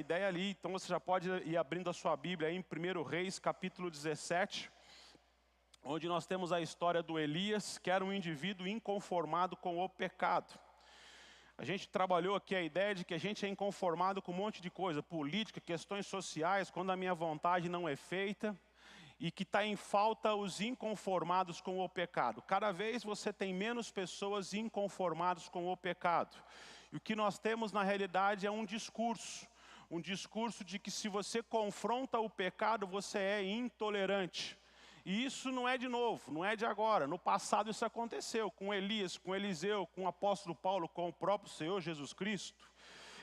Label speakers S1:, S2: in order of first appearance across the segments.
S1: ideia ali, então você já pode ir abrindo a sua Bíblia aí em 1 Reis, capítulo 17, onde nós temos a história do Elias, que era um indivíduo inconformado com o pecado. A gente trabalhou aqui a ideia de que a gente é inconformado com um monte de coisa, política, questões sociais, quando a minha vontade não é feita, e que está em falta os inconformados com o pecado. Cada vez você tem menos pessoas inconformadas com o pecado. E o que nós temos na realidade é um discurso de que se você confronta o pecado, você é intolerante. E isso não é de novo, não é de agora. No passado isso aconteceu com Elias, com Eliseu, com o apóstolo Paulo, com o próprio Senhor Jesus Cristo.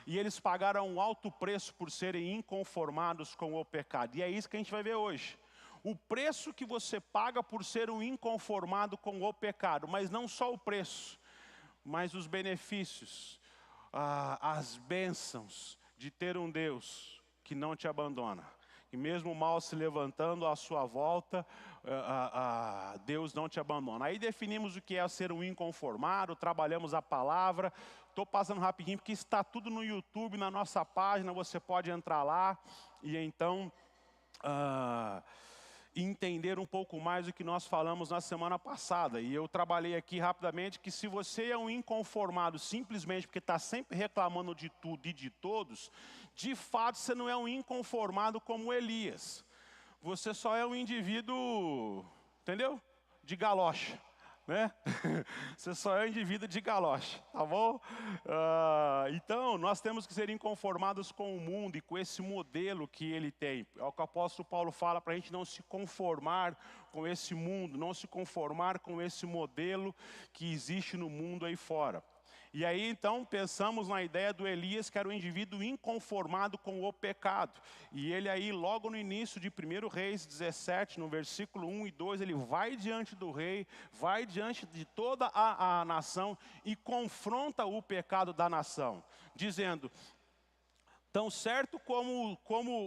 S1: E eles pagaram um alto preço por serem inconformados com o pecado. E é isso que a gente vai ver hoje. O preço que você paga por ser um inconformado com o pecado, mas não só o preço, mas os benefícios, as bênçãos de ter um Deus que não te abandona. E mesmo o mal se levantando à sua volta, Deus não te abandona. Aí definimos o que é ser um inconformado, trabalhamos a palavra. Estou passando rapidinho porque está tudo no YouTube, na nossa página, você pode entrar lá e então entender um pouco mais do que nós falamos na semana passada. E eu trabalhei aqui rapidamente que se você é um inconformado simplesmente porque está sempre reclamando de tudo e de todos, de fato você não é um inconformado como Elias. Você só é um indivíduo, entendeu? De galocha, né? Você só é um indivíduo de galocha, tá bom? Então, nós temos que ser inconformados com o mundo e com esse modelo que ele tem. É o que o apóstolo Paulo fala para a gente não se conformar com esse mundo, não se conformar com esse modelo que existe no mundo aí fora. E aí então pensamos na ideia do Elias, que era um indivíduo inconformado com o pecado. E ele aí logo no início de 1 Reis 17, no versículo 1 e 2, ele vai diante do rei, vai diante de toda a nação e confronta o pecado da nação, dizendo: tão certo como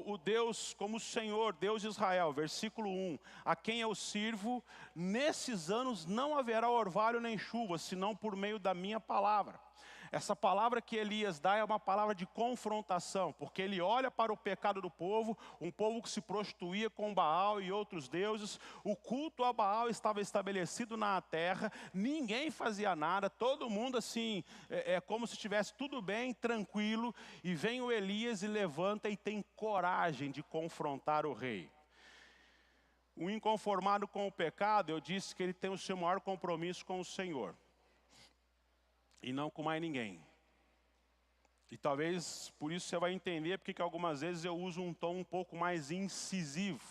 S1: o Deus, como o Senhor, Deus de Israel, versículo 1, a quem eu sirvo, nesses anos não haverá orvalho nem chuva, senão por meio da minha palavra. Essa palavra que Elias dá é uma palavra de confrontação, porque ele olha para o pecado do povo, um povo que se prostituía com Baal e outros deuses, o culto a Baal estava estabelecido na terra, ninguém fazia nada, todo mundo assim, como se estivesse tudo bem, tranquilo, e vem o Elias e levanta e tem coragem de confrontar o rei. O inconformado com o pecado, eu disse que ele tem o seu maior compromisso com o Senhor. E não com mais ninguém. E talvez por isso você vai entender porque que algumas vezes eu uso um tom um pouco mais incisivo.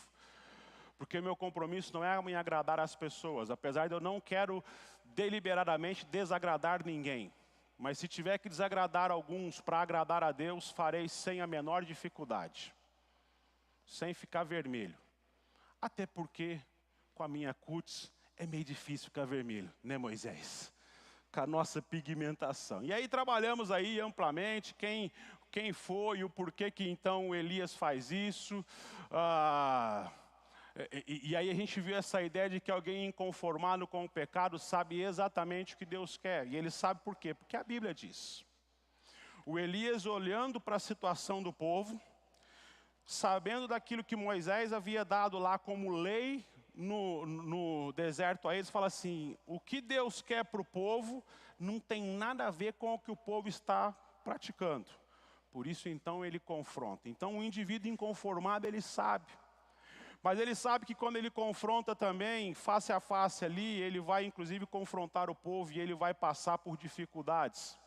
S1: Porque meu compromisso não é me agradar as pessoas, apesar de eu não quero deliberadamente desagradar ninguém. Mas se tiver que desagradar alguns para agradar a Deus, farei sem a menor dificuldade. Sem ficar vermelho. Até porque com a minha cutis é meio difícil ficar vermelho, né, Moisés? Com a nossa pigmentação. E aí trabalhamos aí amplamente quem foi e o porquê que então Elias faz isso. E aí a gente viu essa ideia de que alguém inconformado com o pecado sabe exatamente o que Deus quer. E ele sabe por quê? Porque a Bíblia diz. O Elias olhando para a situação do povo, sabendo daquilo que Moisés havia dado lá como lei no deserto a eles, fala assim: o que Deus quer para o povo não tem nada a ver com o que o povo está praticando. Por isso então ele confronta. Então o indivíduo inconformado ele sabe. Mas ele sabe que quando ele confronta também, face a face ali, ele vai inclusive confrontar o povo e ele vai passar por dificuldades.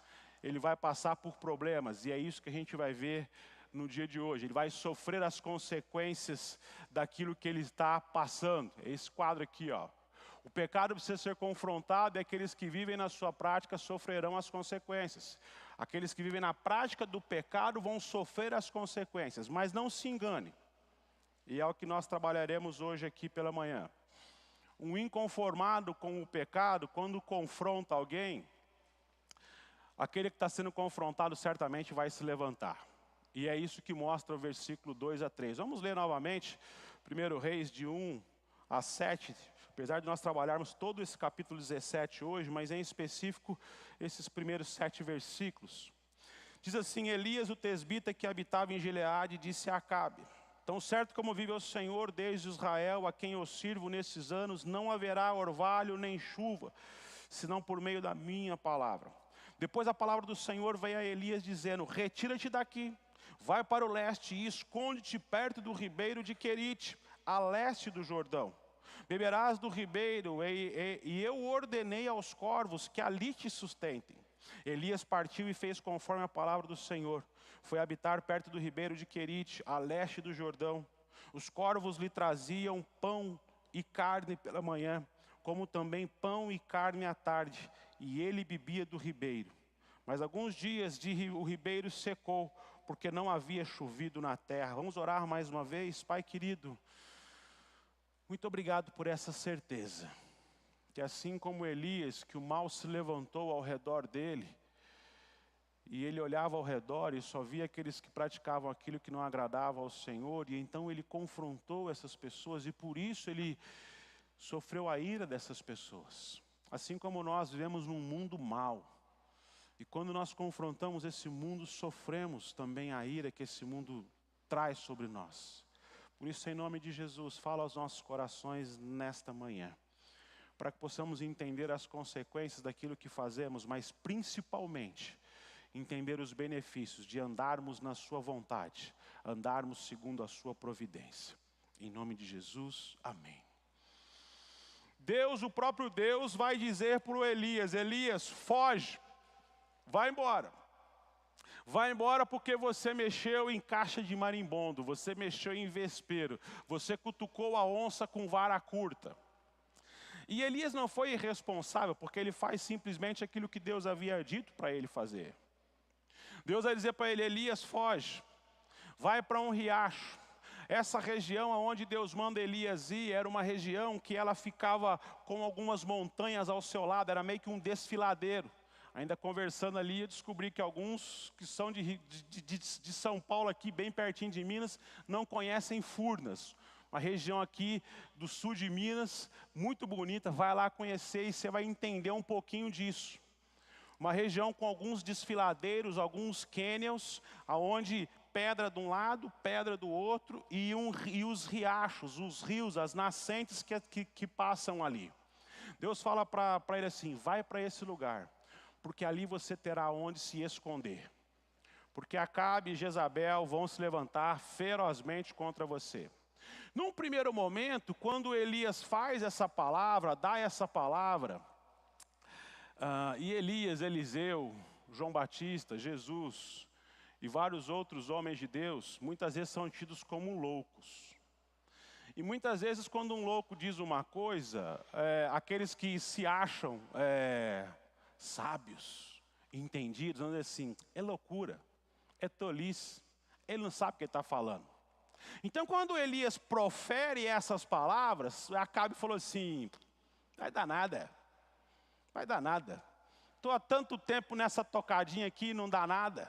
S1: Ele vai passar por problemas e é isso que a gente vai ver no dia de hoje. Ele vai sofrer as consequências daquilo que ele está passando. É esse quadro aqui, ó. O pecado precisa ser confrontado e aqueles que vivem na sua prática sofrerão as consequências. Aqueles que vivem na prática do pecado vão sofrer as consequências, mas não se engane. E é o que nós trabalharemos hoje aqui pela manhã. Um inconformado com o pecado, quando confronta alguém, aquele que está sendo confrontado certamente vai se levantar. E é isso que mostra o versículo 2 a 3. Vamos ler novamente 1 Reis de 1 a 7. Apesar de nós trabalharmos todo esse capítulo 17 hoje, mas em específico esses primeiros 7 versículos. Diz assim: Elias, o tesbita que habitava em Gileade, disse a Acabe: tão certo como vive o Senhor, desde Israel, a quem eu sirvo nesses anos, não haverá orvalho nem chuva, senão por meio da minha palavra. Depois a palavra do Senhor veio a Elias dizendo: retira-te daqui, vai para o leste e esconde-te perto do ribeiro de Querite, a leste do Jordão. Beberás do ribeiro, e eu ordenei aos corvos que ali te sustentem. Elias partiu e fez conforme a palavra do Senhor. Foi habitar perto do ribeiro de Querite, a leste do Jordão. Os corvos lhe traziam pão e carne pela manhã, como também pão e carne à tarde, e ele bebia do ribeiro. Mas alguns dias o ribeiro secou, porque não havia chovido na terra. Vamos orar mais uma vez? Pai querido, muito obrigado por essa certeza, que assim como Elias, que o mal se levantou ao redor dele, e ele olhava ao redor e só via aqueles que praticavam aquilo que não agradava ao Senhor, e então ele confrontou essas pessoas, e por isso ele sofreu a ira dessas pessoas. Assim como nós vivemos num mundo mau, e quando nós confrontamos esse mundo, sofremos também a ira que esse mundo traz sobre nós. Por isso, em nome de Jesus, fala aos nossos corações nesta manhã, para que possamos entender as consequências daquilo que fazemos, mas principalmente entender os benefícios de andarmos na sua vontade, andarmos segundo a sua providência. Em nome de Jesus, amém. Deus, o próprio Deus, vai dizer para o Elias: Elias, foge, vai embora. Vai embora porque você mexeu em caixa de marimbondo, você mexeu em vespeiro, você cutucou a onça com vara curta. E Elias não foi irresponsável, porque ele faz simplesmente aquilo que Deus havia dito para ele fazer. Deus vai dizer para ele: Elias, foge, vai para um riacho. Essa região onde Deus manda Elias ir, era uma região que ela ficava com algumas montanhas ao seu lado, era meio que um desfiladeiro. Ainda conversando ali, eu descobri que alguns que são de São Paulo, aqui bem pertinho de Minas, não conhecem Furnas. Uma região aqui do sul de Minas, muito bonita, vai lá conhecer e você vai entender um pouquinho disso. Uma região com alguns desfiladeiros, alguns cânions, aonde pedra de um lado, pedra do outro, e os riachos, os rios, as nascentes que passam ali. Deus fala para ele assim: vai para esse lugar, porque ali você terá onde se esconder. Porque Acabe e Jezabel vão se levantar ferozmente contra você. Num primeiro momento, quando Elias faz essa palavra, dá essa palavra, e Elias, Eliseu, João Batista, Jesus e vários outros homens de Deus, muitas vezes são tidos como loucos. E muitas vezes quando um louco diz uma coisa, aqueles que se acham sábios, entendidos, vão dizer assim: é loucura, é tolice, ele não sabe o que ele está falando. Então quando Elias profere essas palavras, Acabe falou assim: vai dar nada, vai dar nada. Estou há tanto tempo nessa tocadinha aqui, não dá nada.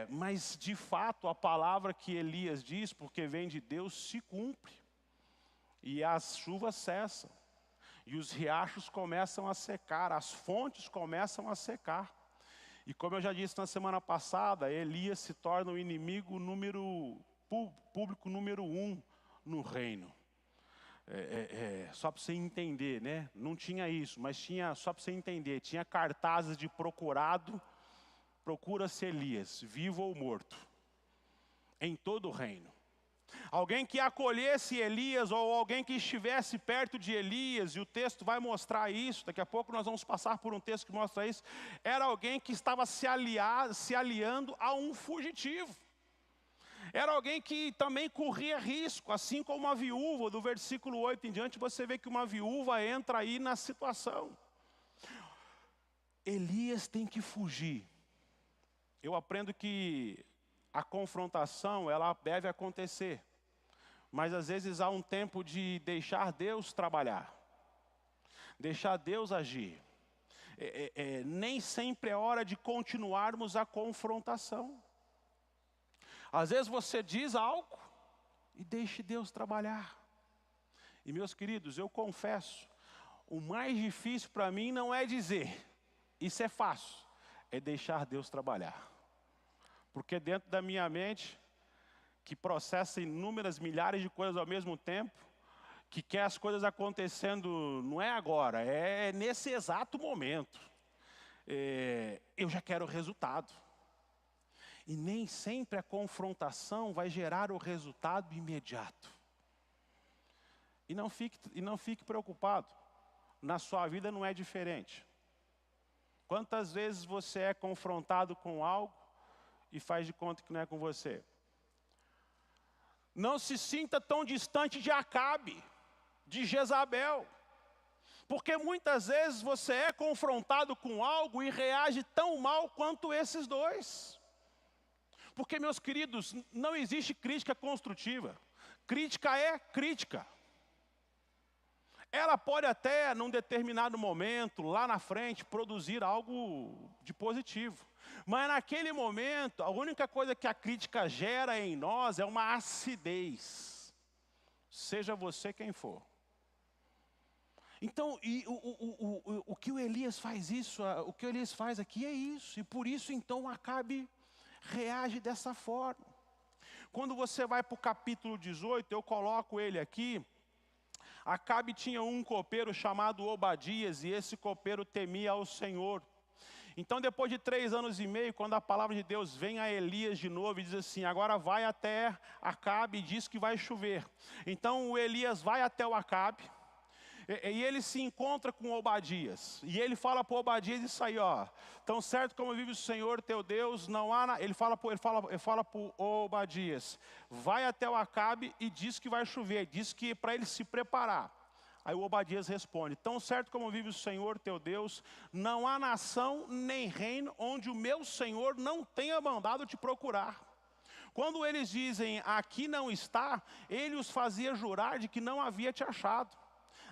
S1: Mas de fato a palavra que Elias diz, porque vem de Deus, se cumpre. E as chuvas cessam. E os riachos começam a secar, as fontes começam a secar. E como eu já disse na semana passada, Elias se torna o inimigo público número 1 no reino. Só para você entender, né? Não tinha isso, mas tinha, só para você entender, tinha cartazes de procurado, procura-se Elias, vivo ou morto, em todo o reino. Alguém que acolhesse Elias, ou alguém que estivesse perto de Elias, e o texto vai mostrar isso, daqui a pouco nós vamos passar por um texto que mostra isso, era alguém que estava se aliando a um fugitivo. Era alguém que também corria risco, assim como a viúva, do versículo 8 em diante, você vê que uma viúva entra aí na situação. Elias tem que fugir. Eu aprendo que a confrontação, ela deve acontecer. Mas às vezes há um tempo de deixar Deus trabalhar. Deixar Deus agir. Nem sempre é hora de continuarmos a confrontação. Às vezes você diz algo e deixe Deus trabalhar. E meus queridos, eu confesso, o mais difícil para mim não é dizer, isso é fácil. é deixar Deus trabalhar. Porque dentro da minha mente, que processa inúmeras milhares de coisas ao mesmo tempo, que quer as coisas acontecendo, não é agora, é nesse exato momento. Eu já quero o resultado. E nem sempre a confrontação vai gerar o resultado imediato. E não fique preocupado, na sua vida não é diferente. Quantas vezes você é confrontado com algo e faz de conta que não é com você? Não se sinta tão distante de Acabe, de Jezabel. Porque muitas vezes você é confrontado com algo e reage tão mal quanto esses dois. Porque, meus queridos, não existe crítica construtiva. Crítica é crítica. Ela pode até, num determinado momento, lá na frente, produzir algo de positivo. Mas naquele momento, a única coisa que a crítica gera em nós é uma acidez. Seja você quem for. Então, o que o Elias faz isso, o que o Elias faz aqui é isso. E por isso, então, Acabe reage dessa forma. Quando você vai para o capítulo 18, eu coloco ele aqui. Acabe tinha um copeiro chamado Obadias, e esse copeiro temia ao Senhor. Então, depois de 3 anos e meio, quando a palavra de Deus vem a Elias de novo e diz assim, agora vai até Acabe e diz que vai chover. Então, o Elias vai até o Acabe, e ele se encontra com Obadias. E ele fala para Obadias isso aí, ó. Tão certo como vive o Senhor teu Deus, não há... Ele fala para Obadias, vai até o Acabe e diz que vai chover. Diz que para ele se preparar. Aí o Obadias responde, tão certo como vive o Senhor teu Deus, não há nação nem reino onde o meu Senhor não tenha mandado te procurar. Quando eles dizem, aqui não está, ele os fazia jurar de que não havia te achado.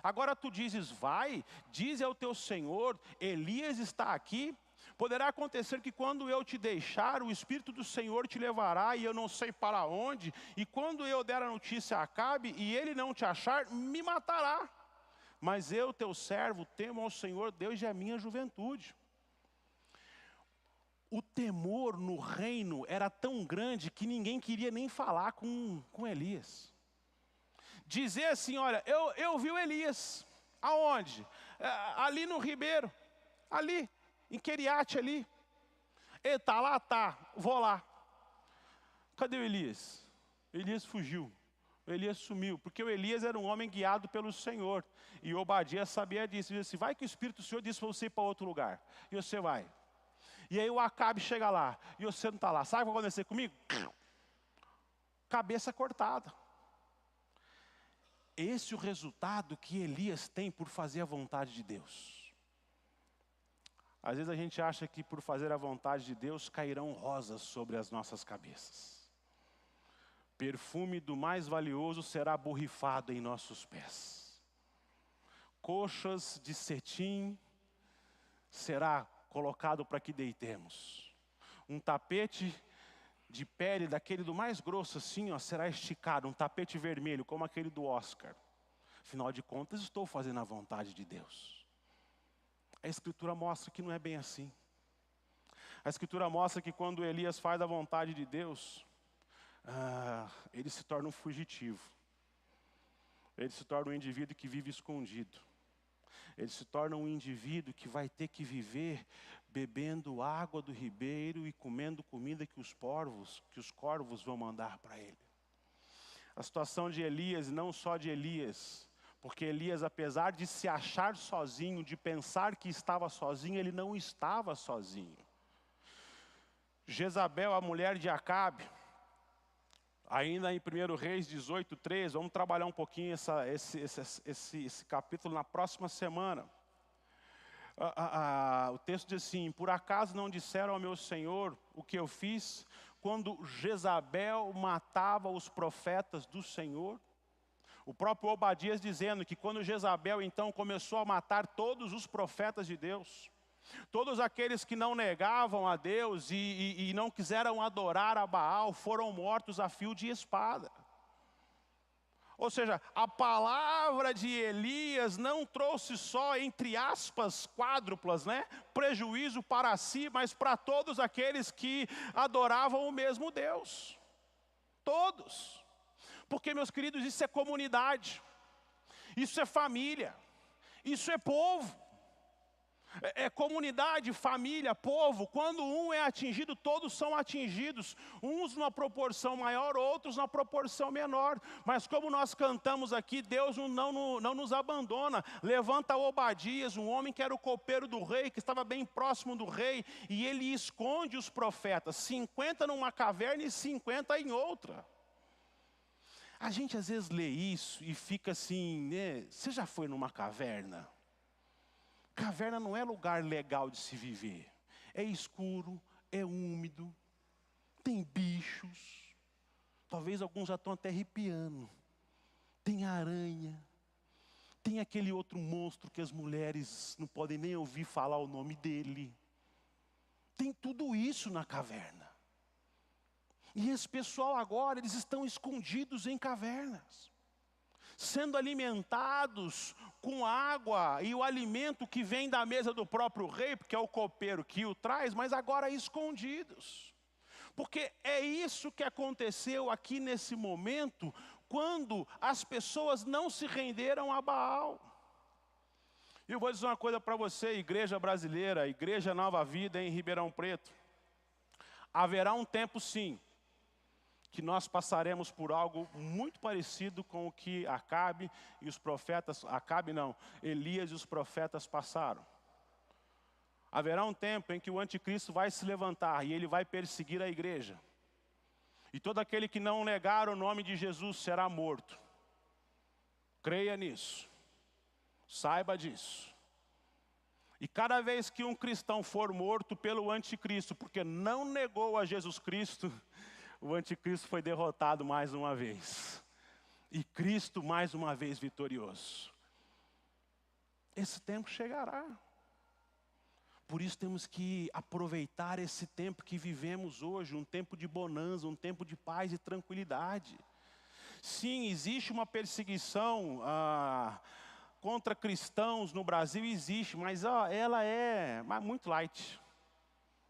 S1: Agora tu dizes, vai, dize ao teu Senhor, Elias está aqui. Poderá acontecer que quando eu te deixar, o Espírito do Senhor te levará e eu não sei para onde. E quando eu der a notícia a Acabe e ele não te achar, me matará. Mas eu, teu servo, temo ao Senhor desde a minha juventude. O temor no reino era tão grande que ninguém queria nem falar com Elias. Dizer assim, olha, eu vi o Elias. Aonde? Ali no Ribeiro. Ali, em Queriate ali. Ele está lá? Tá, vou lá. Cadê o Elias? Elias fugiu. O Elias sumiu, porque o Elias era um homem guiado pelo Senhor. E Obadias sabia disso. Ele disse, vai que o Espírito do Senhor disse para você ir para outro lugar. E você vai. E aí o Acabe chega lá, e você não está lá. Sabe o que vai acontecer comigo? Cabeça cortada. Esse é o resultado que Elias tem por fazer a vontade de Deus. Às vezes a gente acha que por fazer a vontade de Deus cairão rosas sobre as nossas cabeças. Perfume do mais valioso será borrifado em nossos pés. Coxas de cetim será colocado para que deitemos. Um tapete de pele daquele do mais grosso assim, ó, será esticado. Um tapete vermelho como aquele do Oscar. Afinal de contas, estou fazendo a vontade de Deus. A Escritura mostra que não é bem assim. A Escritura mostra que quando Elias faz a vontade de Deus, ele se torna um fugitivo. Ele se torna um indivíduo que vive escondido. Ele se torna um indivíduo que vai ter que viver bebendo água do ribeiro e comendo comida que os corvos vão mandar para ele. A situação de Elias, não só de Elias, porque Elias, apesar de se achar sozinho, de pensar que estava sozinho, ele não estava sozinho. Jezabel, a mulher de Acabe, ainda em 1 Reis 18:3, vamos trabalhar um pouquinho esse capítulo na próxima semana. O texto diz assim, por acaso não disseram ao meu Senhor o que eu fiz quando Jezabel matava os profetas do Senhor? O próprio Obadias dizendo que quando Jezabel então começou a matar todos os profetas de Deus, todos aqueles que não negavam a Deus e não quiseram adorar a Baal foram mortos a fio de espada. Ou seja, a palavra de Elias não trouxe só, entre aspas, quádruplas, né? Prejuízo para si, mas para todos aqueles que adoravam o mesmo Deus. Todos. Porque, meus queridos, isso é comunidade. Isso é família. Isso é povo. É comunidade, família, povo. Quando um é atingido, todos são atingidos. Uns numa proporção maior, outros na proporção menor. Mas como nós cantamos aqui, Deus não nos abandona. Levanta Obadias, um homem que era o copeiro do rei, que estava bem próximo do rei. E ele esconde os profetas, 50 numa caverna e 50 em outra. A gente às vezes lê isso e fica assim, né? Você já foi numa caverna? Caverna não é lugar legal de se viver. É escuro, é úmido, tem bichos. Talvez alguns já estão até arrepiando. Tem aranha. Tem aquele outro monstro que as mulheres não podem nem ouvir falar o nome dele. Tem tudo isso na caverna. E esse pessoal agora, eles estão escondidos em cavernas, sendo alimentados com água e o alimento que vem da mesa do próprio rei, porque é o copeiro que o traz, mas agora escondidos. Porque é isso que aconteceu aqui nesse momento, quando as pessoas não se renderam a Baal. E eu vou dizer uma coisa para você, igreja brasileira, igreja Nova Vida em Ribeirão Preto. Haverá um tempo sim, que nós passaremos por algo muito parecido com o que Acabe e os profetas, Elias e os profetas passaram. Haverá um tempo em que o anticristo vai se levantar e ele vai perseguir a igreja. E todo aquele que não negar o nome de Jesus será morto. Creia nisso. Saiba disso. E cada vez que um cristão for morto pelo anticristo, porque não negou a Jesus Cristo, o anticristo foi derrotado mais uma vez. E Cristo mais uma vez vitorioso. Esse tempo chegará. Por isso temos que aproveitar esse tempo que vivemos hoje, um tempo de bonança, um tempo de paz e tranquilidade. Sim, existe uma perseguição contra cristãos no Brasil, existe, mas ela é muito light.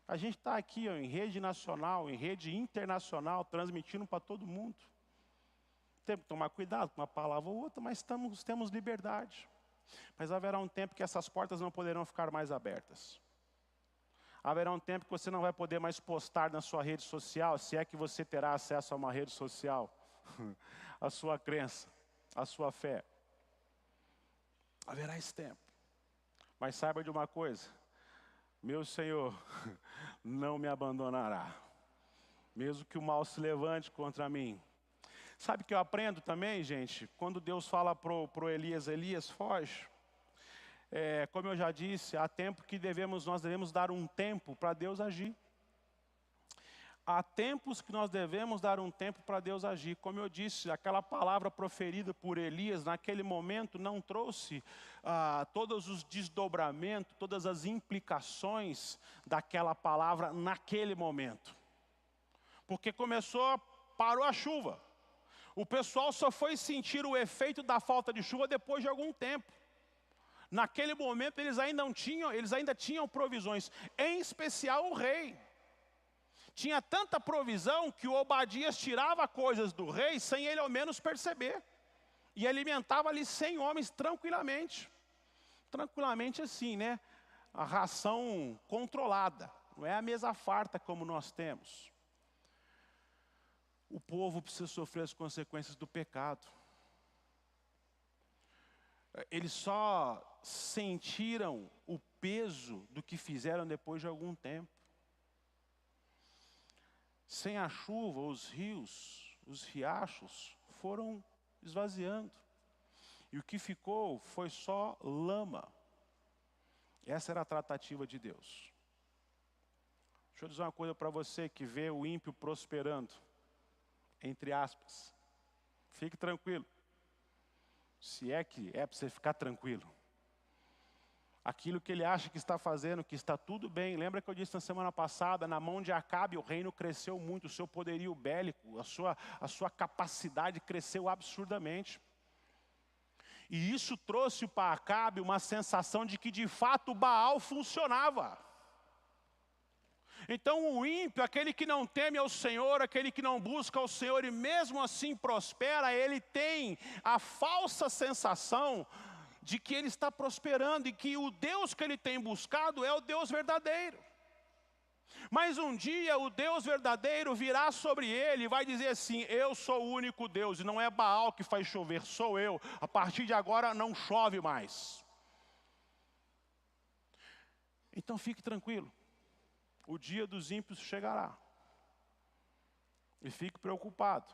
S1: A gente está aqui em rede nacional, em rede internacional, transmitindo para todo mundo. Temos que tomar cuidado com uma palavra ou outra, mas temos liberdade. Mas haverá um tempo que essas portas não poderão ficar mais abertas. Haverá um tempo que você não vai poder mais postar na sua rede social, se é que você terá acesso a uma rede social, a sua crença, a sua fé. Haverá esse tempo. Mas saiba de uma coisa. Meu Senhor não me abandonará, mesmo que o mal se levante contra mim. Sabe o que eu aprendo também, gente? Quando Deus fala pro Elias, Elias, foge. Como eu já disse, há tempo que nós devemos dar um tempo para Deus agir. Há tempos que nós devemos dar um tempo para Deus agir. Como eu disse, aquela palavra proferida por Elias, naquele momento, não trouxe todos os desdobramentos, todas as implicações daquela palavra naquele momento. Porque parou a chuva. O pessoal só foi sentir o efeito da falta de chuva depois de algum tempo. Naquele momento eles ainda tinham provisões, em especial o rei. Tinha tanta provisão que o Obadias tirava coisas do rei sem ele ao menos perceber. E alimentava ali 100 homens tranquilamente. Tranquilamente assim, né? A ração controlada. Não é a mesa farta como nós temos. O povo precisa sofrer as consequências do pecado. Eles só sentiram o peso do que fizeram depois de algum tempo. Sem a chuva, os rios, os riachos foram esvaziando. E o que ficou foi só lama. Essa era a tratativa de Deus. Deixa eu dizer uma coisa para você que vê o ímpio prosperando. Entre aspas. Fique tranquilo. Se é que é para você ficar tranquilo. aquilo que ele acha que está fazendo, que está tudo bem. Lembra que eu disse na semana passada, na mão de Acabe o reino cresceu muito, o seu poderio bélico, a sua capacidade cresceu absurdamente. E isso trouxe para Acabe uma sensação de que de fato Baal funcionava. Então o ímpio, aquele que não teme ao Senhor, aquele que não busca ao Senhor e mesmo assim prospera, ele tem a falsa sensação de que ele está prosperando e que o Deus que ele tem buscado é o Deus verdadeiro. Mas um dia o Deus verdadeiro virá sobre ele e vai dizer assim: eu sou o único Deus, e não é Baal que faz chover, sou eu. A partir de agora não chove mais. Então fique tranquilo, o dia dos ímpios chegará. E fique preocupado,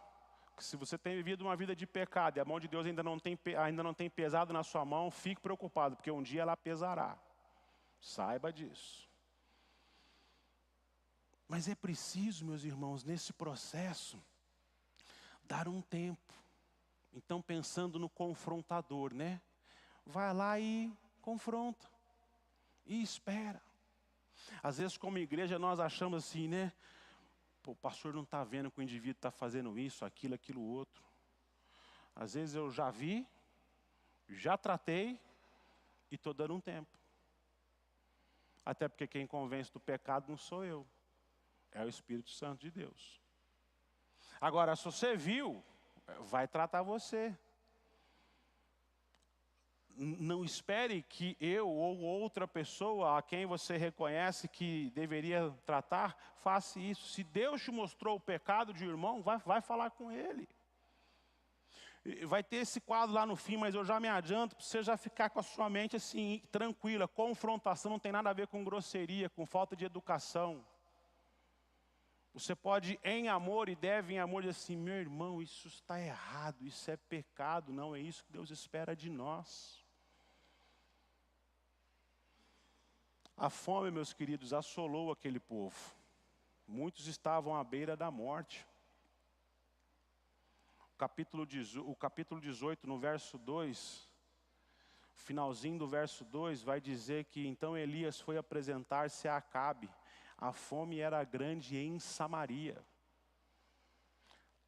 S1: que se você tem vivido uma vida de pecado e a mão de Deus ainda não tem pesado na sua mão, fique preocupado, porque um dia ela pesará. Saiba disso. Mas é preciso, meus irmãos, nesse processo, dar um tempo. Então, pensando no confrontador, né? Vai lá e confronta. E espera. Às vezes, como igreja, nós achamos assim, né? Pô, o pastor não está vendo que o indivíduo está fazendo isso, aquilo, outro. Às vezes eu já vi, já tratei e estou dando um tempo. Até porque quem convence do pecado não sou eu, é o Espírito Santo de Deus. Agora, se você viu, vai tratar você. Não espere que eu ou outra pessoa a quem você reconhece que deveria tratar, faça isso. Se Deus te mostrou o pecado de um irmão, vai falar com ele. Vai ter esse quadro lá no fim, mas eu já me adianto para você já ficar com a sua mente assim, tranquila. Confrontação não tem nada a ver com grosseria, com falta de educação. Você pode em amor e deve em amor dizer assim: meu irmão, isso está errado, isso é pecado, não é isso que Deus espera de nós. A fome, meus queridos, assolou aquele povo. Muitos estavam à beira da morte. O capítulo 18, no verso 2, finalzinho do verso 2, vai dizer que então Elias foi apresentar-se a Acabe. A fome era grande em Samaria.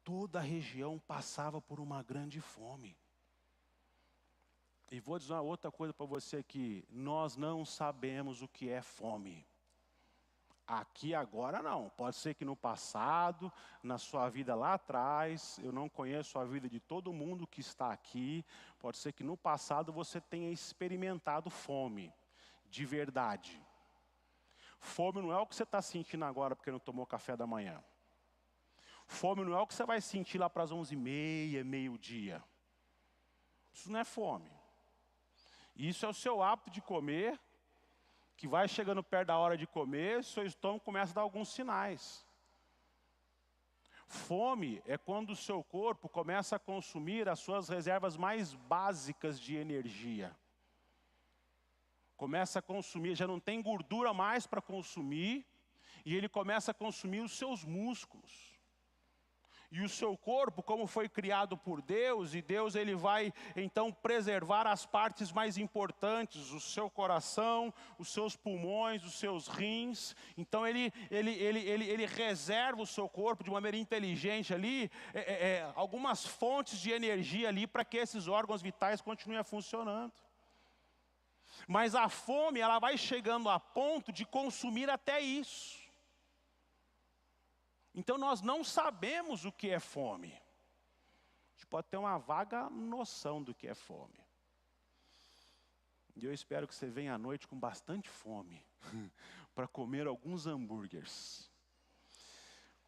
S1: Toda a região passava por uma grande fome. E vou dizer uma outra coisa para você aqui: nós não sabemos o que é fome. Aqui agora não, pode ser que no passado, na sua vida lá atrás, eu não conheço a vida de todo mundo que está aqui, pode ser que no passado você tenha experimentado fome, de verdade. Fome não é o que você está sentindo agora porque não tomou café da manhã. Fome não é o que você vai sentir lá para as 11h30, meio-dia. Isso não é fome. Isso é o seu hábito de comer, que vai chegando perto da hora de comer, seu estômago começa a dar alguns sinais. Fome é quando o seu corpo começa a consumir as suas reservas mais básicas de energia. Começa a consumir, já não tem gordura mais para consumir, e ele começa a consumir os seus músculos. E o seu corpo, como foi criado por Deus, e Deus ele vai então preservar as partes mais importantes, o seu coração, os seus pulmões, os seus rins. Então ele reserva o seu corpo de maneira inteligente ali, algumas fontes de energia ali para que esses órgãos vitais continuem funcionando. Mas a fome, ela vai chegando a ponto de consumir até isso. Então nós não sabemos o que é fome. A gente pode ter uma vaga noção do que é fome. E eu espero que você venha à noite com bastante fome para comer alguns hambúrgueres.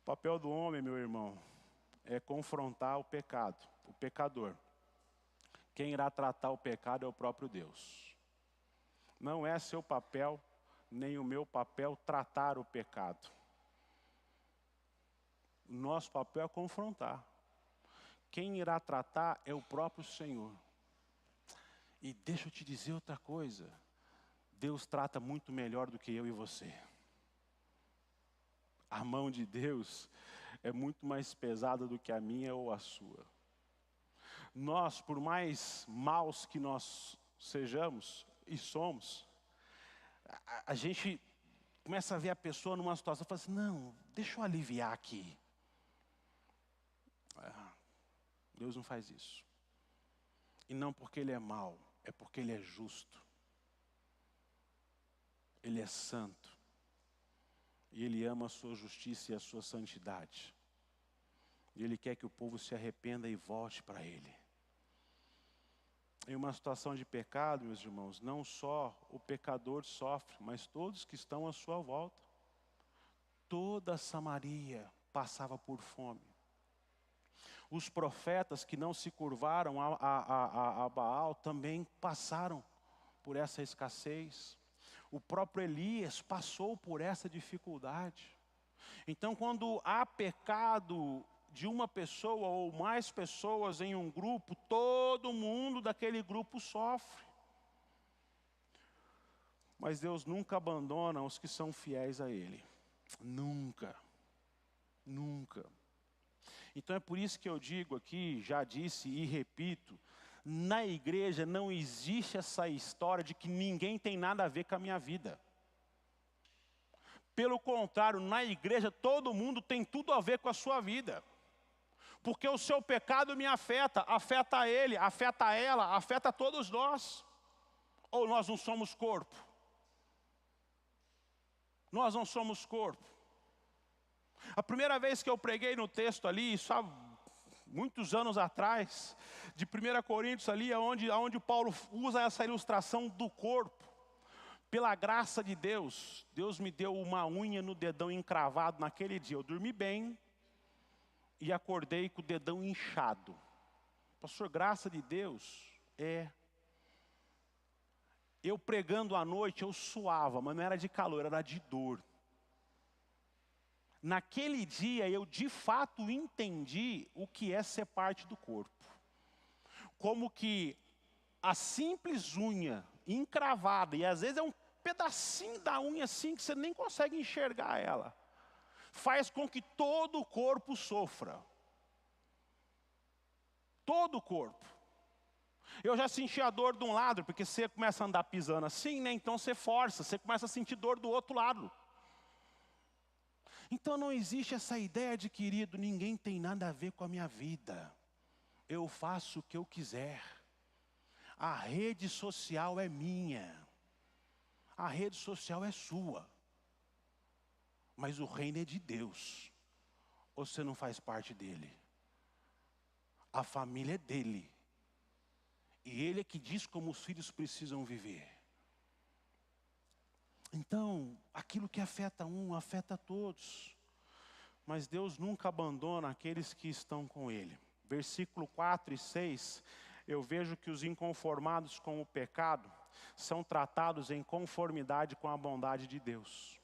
S1: O papel do homem, meu irmão, é confrontar o pecado, o pecador. Quem irá tratar o pecado é o próprio Deus. Não é seu papel, nem o meu papel tratar o pecado. Nosso papel é confrontar. Quem irá tratar é o próprio Senhor. E deixa eu te dizer outra coisa. Deus trata muito melhor do que eu e você. A mão de Deus é muito mais pesada do que a minha ou a sua. Nós, por mais maus que nós sejamos e somos, a gente começa a ver a pessoa numa situação e fala assim, não, deixa eu aliviar aqui. Deus não faz isso. E não porque Ele é mau, é porque Ele é justo. Ele é santo. E Ele ama a sua justiça e a sua santidade. E Ele quer que o povo se arrependa e volte para Ele. Em uma situação de pecado, meus irmãos, não só o pecador sofre, mas todos que estão à sua volta. Toda Samaria passava por fome. Os profetas que não se curvaram a Baal também passaram por essa escassez. O próprio Elias passou por essa dificuldade. Então, quando há pecado de uma pessoa ou mais pessoas em um grupo, todo mundo daquele grupo sofre. Mas Deus nunca abandona os que são fiéis a Ele. Nunca. Nunca. Então é por isso que eu digo aqui, já disse e repito, na igreja não existe essa história de que ninguém tem nada a ver com a minha vida. Pelo contrário, na igreja todo mundo tem tudo a ver com a sua vida. Porque o seu pecado me afeta, afeta ele, afeta ela, afeta todos nós. Ou nós não somos corpo? Nós não somos corpo. A primeira vez que eu preguei no texto ali, isso há muitos anos atrás, de 1 Coríntios ali, onde Paulo usa essa ilustração do corpo. Pela graça de Deus, Deus me deu uma unha no dedão encravado naquele dia. Eu dormi bem e acordei com o dedão inchado. Pastor, graça de Deus, eu pregando à noite, eu suava, mas não era de calor, era de dor. Naquele dia eu de fato entendi o que é ser parte do corpo. Como que a simples unha encravada, e às vezes é um pedacinho da unha assim que você nem consegue enxergar ela, faz com que todo o corpo sofra. Todo o corpo. Eu já senti a dor de um lado, porque você começa a andar pisando assim, né? Então você força, você começa a sentir dor do outro lado. Então não existe essa ideia de, querido, ninguém tem nada a ver com a minha vida. Eu faço o que eu quiser. A rede social é minha. A rede social é sua. Mas o reino é de Deus. Ou você não faz parte dele? A família é dele. E ele é que diz como os filhos precisam viver. Então, aquilo que afeta um, afeta todos. Mas Deus nunca abandona aqueles que estão com Ele. Versículo 4 e 6, eu vejo que os inconformados com o pecado são tratados em conformidade com a bondade de Deus.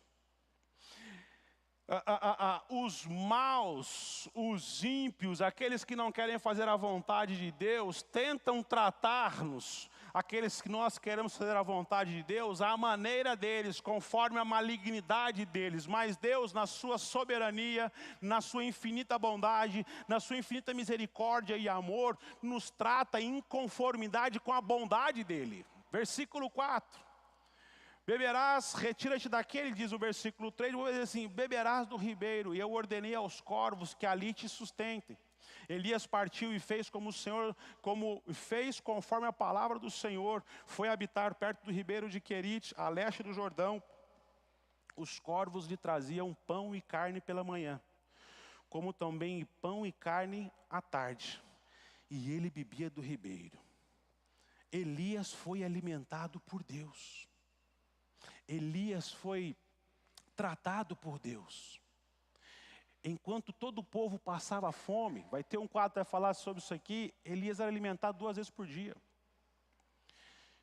S1: Os maus, os ímpios, aqueles que não querem fazer a vontade de Deus, tentam tratar-nos, aqueles que nós queremos fazer a vontade de Deus, à maneira deles, conforme a malignidade deles. Mas Deus, na sua soberania, na sua infinita bondade, na sua infinita misericórdia e amor, nos trata em conformidade com a bondade dele. Versículo 4. Beberás, retira-te daquele, diz o versículo 3, vou dizer assim, beberás do ribeiro, e eu ordenei aos corvos que ali te sustentem. Elias partiu e fez como o Senhor, fez conforme a palavra do Senhor, foi habitar perto do ribeiro de Querite, a leste do Jordão. Os corvos lhe traziam pão e carne pela manhã, como também pão e carne à tarde, e ele bebia do ribeiro. Elias foi alimentado por Deus. Elias foi tratado por Deus. Enquanto todo o povo passava fome, vai ter um quadro que vai falar sobre isso aqui, Elias era alimentado 2 vezes por dia.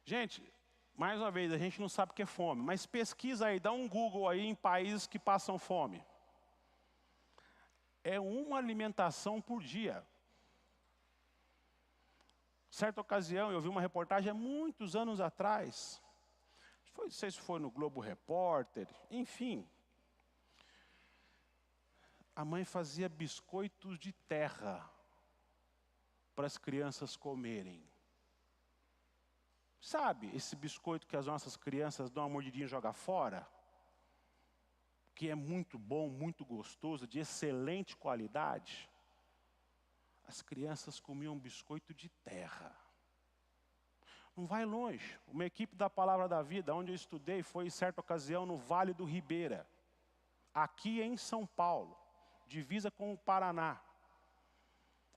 S1: Gente, mais uma vez, a gente não sabe o que é fome, mas pesquisa aí, dá um Google aí em países que passam fome. É uma alimentação por dia. Certa ocasião, eu vi uma reportagem há muitos anos atrás, não sei se foi no Globo Repórter, enfim. A mãe fazia biscoitos de terra para as crianças comerem. Sabe esse biscoito que as nossas crianças dão uma mordidinha e jogam fora? Que é muito bom, muito gostoso, de excelente qualidade. As crianças comiam biscoito de terra. Não vai longe. Uma equipe da Palavra da Vida, onde eu estudei, foi em certa ocasião no Vale do Ribeira, aqui em São Paulo, divisa com o Paraná.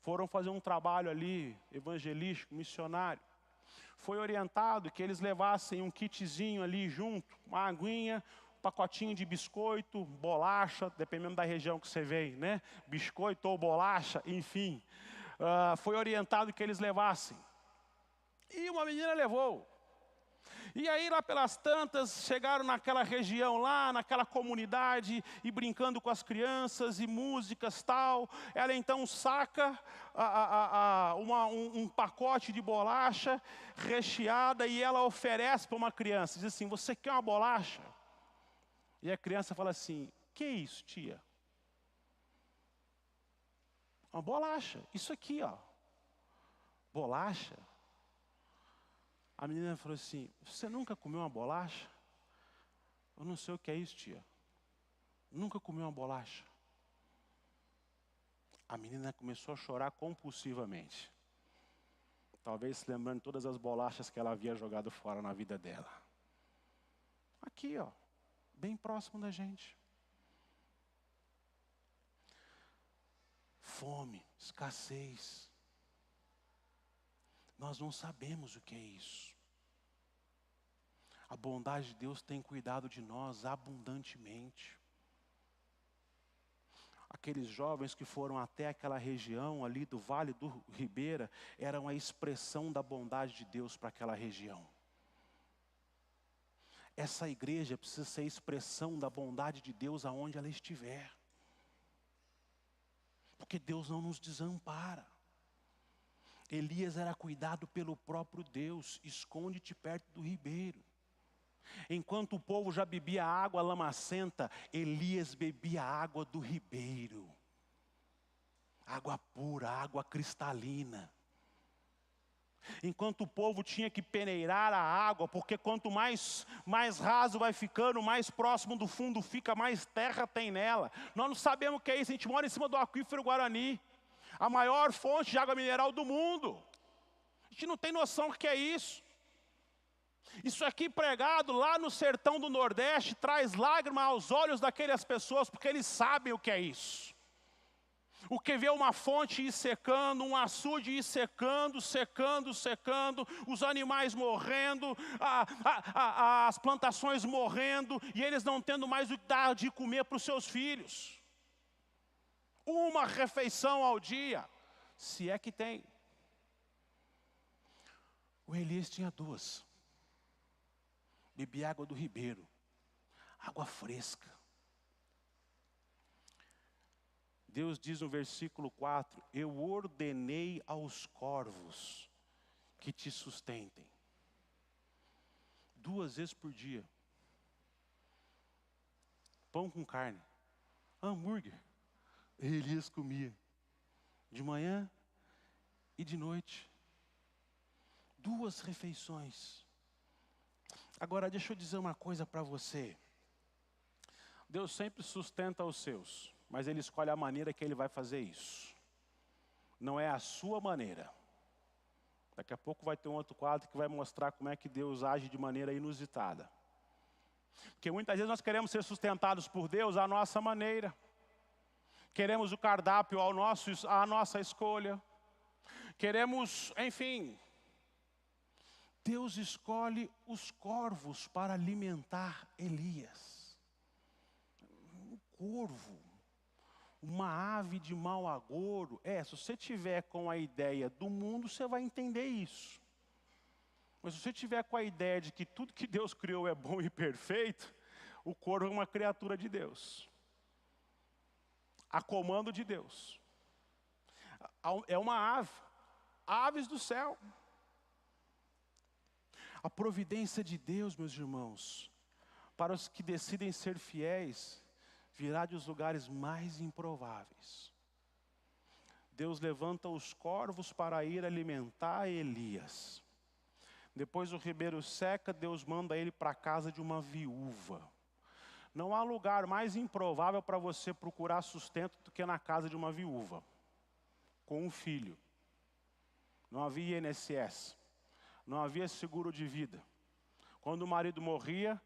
S1: Foram fazer um trabalho ali, evangelístico, missionário. Foi orientado que eles levassem um kitzinho ali junto, uma aguinha, um pacotinho de biscoito, bolacha, dependendo da região que você vem, né? Biscoito ou bolacha, enfim. Foi orientado que eles levassem. E uma menina levou. E aí lá pelas tantas, chegaram naquela região lá, naquela comunidade, e brincando com as crianças, e músicas tal. Ela então saca um pacote de bolacha recheada, e ela oferece para uma criança, diz assim, você quer uma bolacha? E a criança fala assim, que é isso, tia? Uma bolacha, isso aqui, ó. Bolacha? A menina falou assim, você nunca comeu uma bolacha? Eu não sei o que é isso, tia. Nunca comi uma bolacha. A menina começou a chorar compulsivamente. Talvez se lembrando de todas as bolachas que ela havia jogado fora na vida dela. Aqui, ó, bem próximo da gente. Fome, escassez. Nós não sabemos o que é isso. A bondade de Deus tem cuidado de nós abundantemente. Aqueles jovens que foram até aquela região ali do Vale do Ribeira, eram a expressão da bondade de Deus para aquela região. Essa igreja precisa ser a expressão da bondade de Deus aonde ela estiver. Porque Deus não nos desampara. Elias era cuidado pelo próprio Deus, esconde-te perto do ribeiro. Enquanto o povo já bebia água lamacenta, Elias bebia água do ribeiro. Água pura, água cristalina. Enquanto o povo tinha que peneirar a água, porque quanto mais raso vai ficando, mais próximo do fundo fica, mais terra tem nela. Nós não sabemos o que é isso, a gente mora em cima do aquífero Guarani. A maior fonte de água mineral do mundo. A gente não tem noção do que é isso. Isso aqui pregado lá no sertão do Nordeste traz lágrimas aos olhos daquelas pessoas, porque eles sabem o que é isso. O que vê uma fonte ir secando, um açude ir secando, os animais morrendo, as plantações morrendo, e eles não tendo mais o que dar de comer para os seus filhos. Uma refeição ao dia, se é que tem. O Elias tinha duas. Bebia água do ribeiro, água fresca. Deus diz no versículo 4, eu ordenei aos corvos que te sustentem. 2 vezes por dia. Pão com carne, hambúrguer. Elias comia, de manhã e de noite. 2 refeições. Agora deixa eu dizer uma coisa para você. Deus sempre sustenta os seus, mas Ele escolhe a maneira que Ele vai fazer isso. Não é a sua maneira. Daqui a pouco vai ter um outro quadro que vai mostrar como é que Deus age de maneira inusitada. Porque muitas vezes nós queremos ser sustentados por Deus à nossa maneira. Queremos o cardápio à nossa escolha. Queremos, enfim. Deus escolhe os corvos para alimentar Elias. Um corvo, uma ave de mau agouro. Se você tiver com a ideia do mundo, você vai entender isso. Mas se você tiver com a ideia de que tudo que Deus criou é bom e perfeito, o corvo é uma criatura de Deus. A comando de Deus. É uma ave. Aves do céu. A providência de Deus, meus irmãos, para os que decidem ser fiéis, virá dos lugares mais improváveis. Deus levanta os corvos para ir alimentar Elias. Depois o ribeiro seca, Deus manda ele para a casa de uma viúva. Não há lugar mais improvável para você procurar sustento do que na casa de uma viúva, com um filho. Não havia INSS, não havia seguro de vida. Quando o marido morria,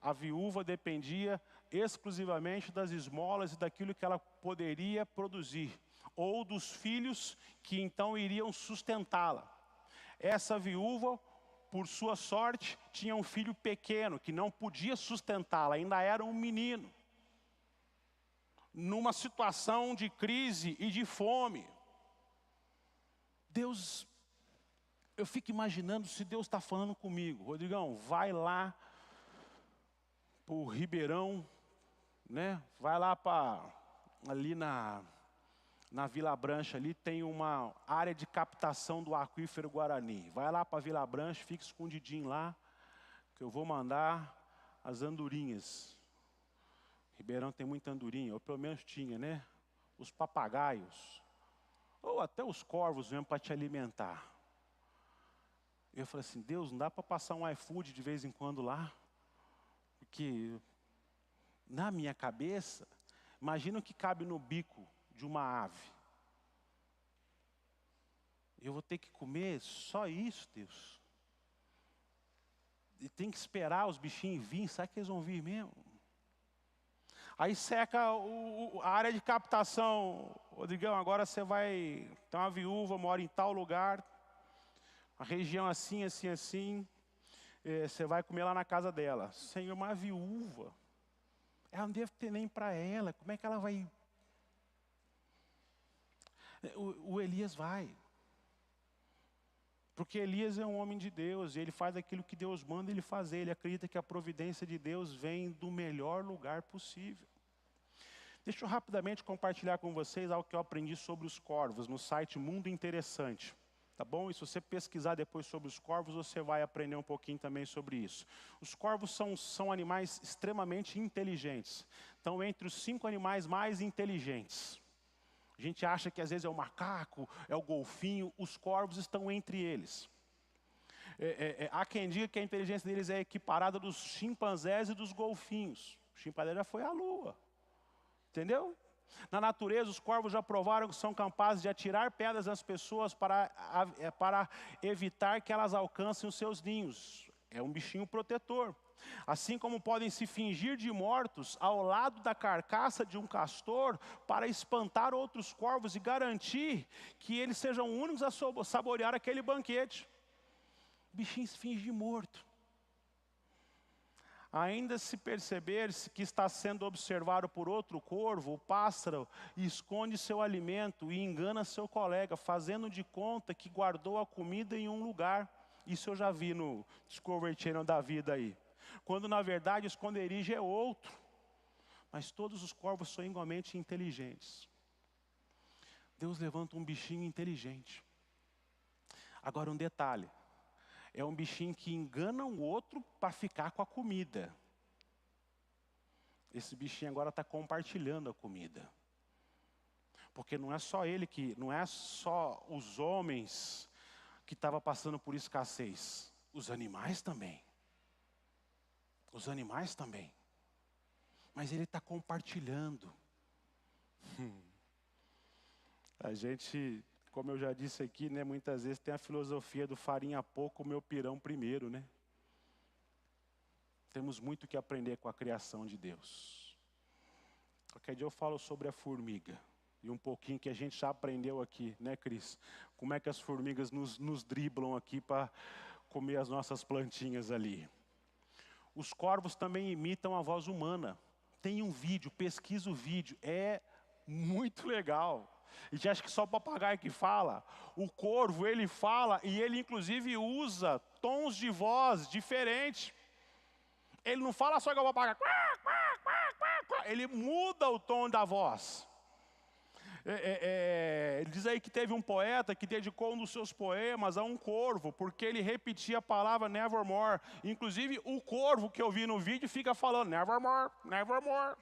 S1: a viúva dependia exclusivamente das esmolas e daquilo que ela poderia produzir, ou dos filhos que então iriam sustentá-la. Essa viúva, por sua sorte, tinha um filho pequeno que não podia sustentá-la, ainda era um menino. Numa situação de crise e de fome. Deus, eu fico imaginando se Deus está falando comigo. Rodrigão, vai lá para o Ribeirão, né? Vai lá ali na Vila Brancha, ali tem uma área de captação do aquífero Guarani. Vai lá para a Vila Brancha, fica escondidinho lá, que eu vou mandar as andorinhas. Ribeirão tem muita andorinha, ou pelo menos tinha, né? Os papagaios, ou até os corvos mesmo para te alimentar. Eu falei assim, Deus, não dá para passar um iFood de vez em quando lá? Porque na minha cabeça, imagina o que cabe no bico de uma ave. Eu vou ter que comer só isso, Deus. E tem que esperar os bichinhos virem, sabe que eles vão vir mesmo? Aí seca a área de captação. Rodrigão, agora você vai... Tem uma viúva, mora em tal lugar. A região assim, assim, assim. Você vai comer lá na casa dela. Senhor, uma viúva. Ela não deve ter nem para ela. Como é que ela vai... O Elias vai. Porque Elias é um homem de Deus. E ele faz aquilo que Deus manda ele fazer. Ele acredita que a providência de Deus vem do melhor lugar possível. Deixa eu rapidamente compartilhar com vocês algo que eu aprendi sobre os corvos no site Mundo Interessante. Tá bom? E se você pesquisar depois sobre os corvos, você vai aprender um pouquinho também sobre isso. Os corvos são animais extremamente inteligentes. Estão entre os 5 animais mais inteligentes. A gente acha que às vezes é o macaco, é o golfinho, os corvos estão entre eles. Há quem diga que a inteligência deles é equiparada dos chimpanzés e dos golfinhos. O chimpanzé já foi à lua. Entendeu? Na natureza, os corvos já provaram que são capazes de atirar pedras nas pessoas para evitar que elas alcancem os seus ninhos. É um bichinho protetor. Assim como podem se fingir de mortos ao lado da carcaça de um castor para espantar outros corvos e garantir que eles sejam únicos a saborear aquele banquete. O bichinho se finge de morto. Ainda se perceber que está sendo observado por outro corvo, o pássaro esconde seu alimento e engana seu colega, fazendo de conta que guardou a comida em um lugar. Isso eu já vi no Discovery Channel da vida aí. Quando na verdade o esconderijo é outro. Mas todos os corvos são igualmente inteligentes. Deus levanta um bichinho inteligente. Agora um detalhe. É um bichinho que engana o outro para ficar com a comida. Esse bichinho agora está compartilhando a comida. Porque não é só ele não é só os homens que estavam passando por escassez. Os animais também. Os animais também. Mas ele está compartilhando. A gente... Como eu já disse aqui, né, muitas vezes tem a filosofia do farinha pouco, meu pirão primeiro, né? Temos muito que aprender com a criação de Deus. Qualquer dia eu falo sobre a formiga. E um pouquinho que a gente já aprendeu aqui, né, Cris? Como é que as formigas nos driblam aqui para comer as nossas plantinhas ali. Os corvos também imitam a voz humana. Tem um vídeo, pesquisa o vídeo. É muito legal. A gente acha que só o papagaio que fala. O corvo, ele fala e ele inclusive usa tons de voz diferentes. Ele não fala só igual o papagaio. Ele muda o tom da voz. Ele diz aí que teve um poeta que dedicou um dos seus poemas a um corvo, porque ele repetia a palavra nevermore. Inclusive o corvo que eu vi no vídeo fica falando nevermore, nevermore.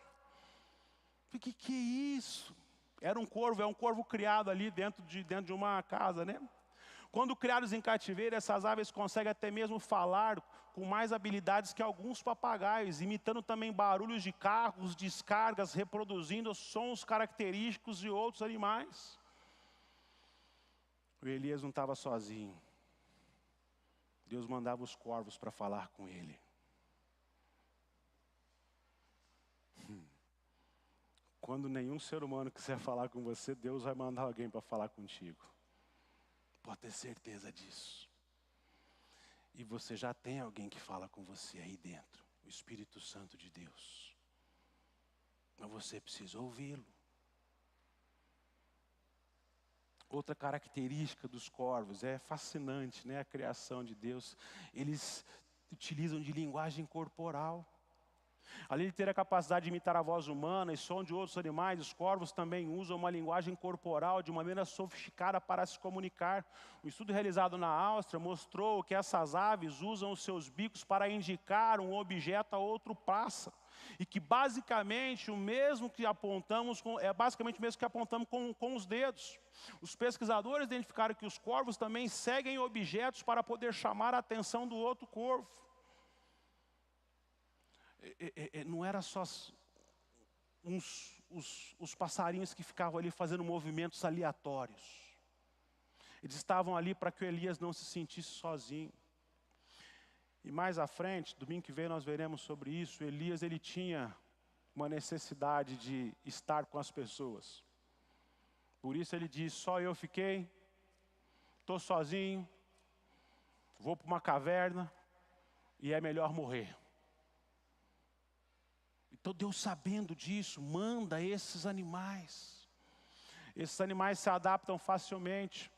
S1: O que é isso? Era um corvo, é um corvo criado ali dentro de uma casa, né? Quando criados em cativeiro, essas aves conseguem até mesmo falar com mais habilidades que alguns papagaios, imitando também barulhos de carros, descargas, reproduzindo sons característicos de outros animais. O Elias não estava sozinho. Deus mandava os corvos para falar com ele. Quando nenhum ser humano quiser falar com você, Deus vai mandar alguém para falar contigo. Pode ter certeza disso. E você já tem alguém que fala com você aí dentro, o Espírito Santo de Deus. Mas você precisa ouvi-lo. Outra característica dos corvos, é fascinante, né? A criação de Deus. Eles utilizam de linguagem corporal. Além de ter a capacidade de imitar a voz humana e som de outros animais, os corvos também usam uma linguagem corporal de maneira sofisticada para se comunicar. Um estudo realizado na Áustria mostrou que essas aves usam os seus bicos para indicar um objeto a outro pássaro. E que basicamente o mesmo que apontamos, é basicamente o mesmo que apontamos com os dedos. Os pesquisadores identificaram que os corvos também seguem objetos para poder chamar a atenção do outro corvo. Não era só os passarinhos que ficavam ali fazendo movimentos aleatórios. Eles estavam ali para que o Elias não se sentisse sozinho. E mais à frente, domingo que vem nós veremos sobre isso, Elias ele tinha uma necessidade de estar com as pessoas. Por isso ele diz, só eu fiquei, estou sozinho, vou para uma caverna e é melhor morrer. Então Deus, sabendo disso, manda esses animais. Esses animais se adaptam facilmente.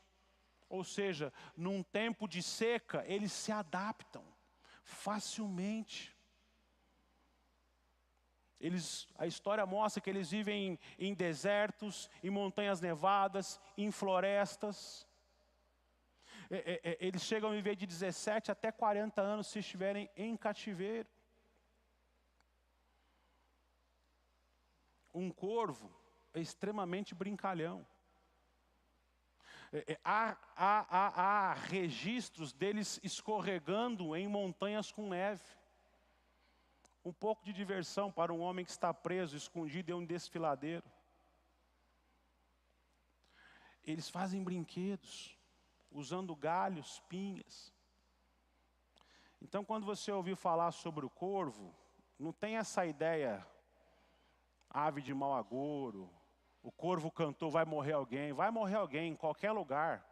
S1: Ou seja, num tempo de seca, eles se adaptam facilmente. A história mostra que eles vivem em desertos, em montanhas nevadas, em florestas. Eles chegam a viver de 17 até 40 anos se estiverem em cativeiro. Um corvo é extremamente brincalhão. Há registros deles escorregando em montanhas com neve. Um pouco de diversão para um homem que está preso, escondido em um desfiladeiro. Eles fazem brinquedos, usando galhos, pinhas. Então, quando você ouvir falar sobre o corvo, não tem essa ideia, ave de mau agouro, o corvo cantou, vai morrer alguém em qualquer lugar.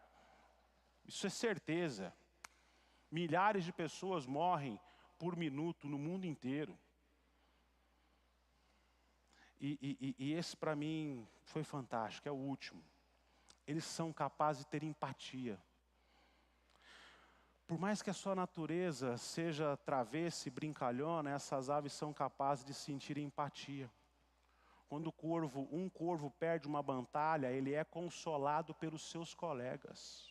S1: Isso é certeza. Milhares de pessoas morrem por minuto no mundo inteiro. E esse para mim foi fantástico, é o último. Eles são capazes de ter empatia. Por mais que a sua natureza seja travessa e brincalhona, essas aves são capazes de sentir empatia. Quando um corvo perde uma batalha, ele é consolado pelos seus colegas.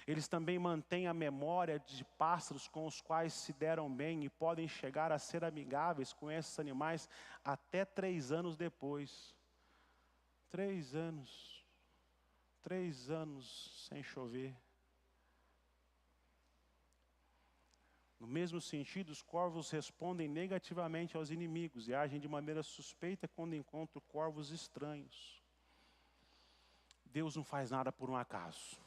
S1: Eles também mantêm a memória de pássaros com os quais se deram bem e podem chegar a ser amigáveis com esses animais até 3 anos depois. 3 anos. 3 anos sem chover. No mesmo sentido, os corvos respondem negativamente aos inimigos e agem de maneira suspeita quando encontram corvos estranhos. Deus não faz nada por um acaso.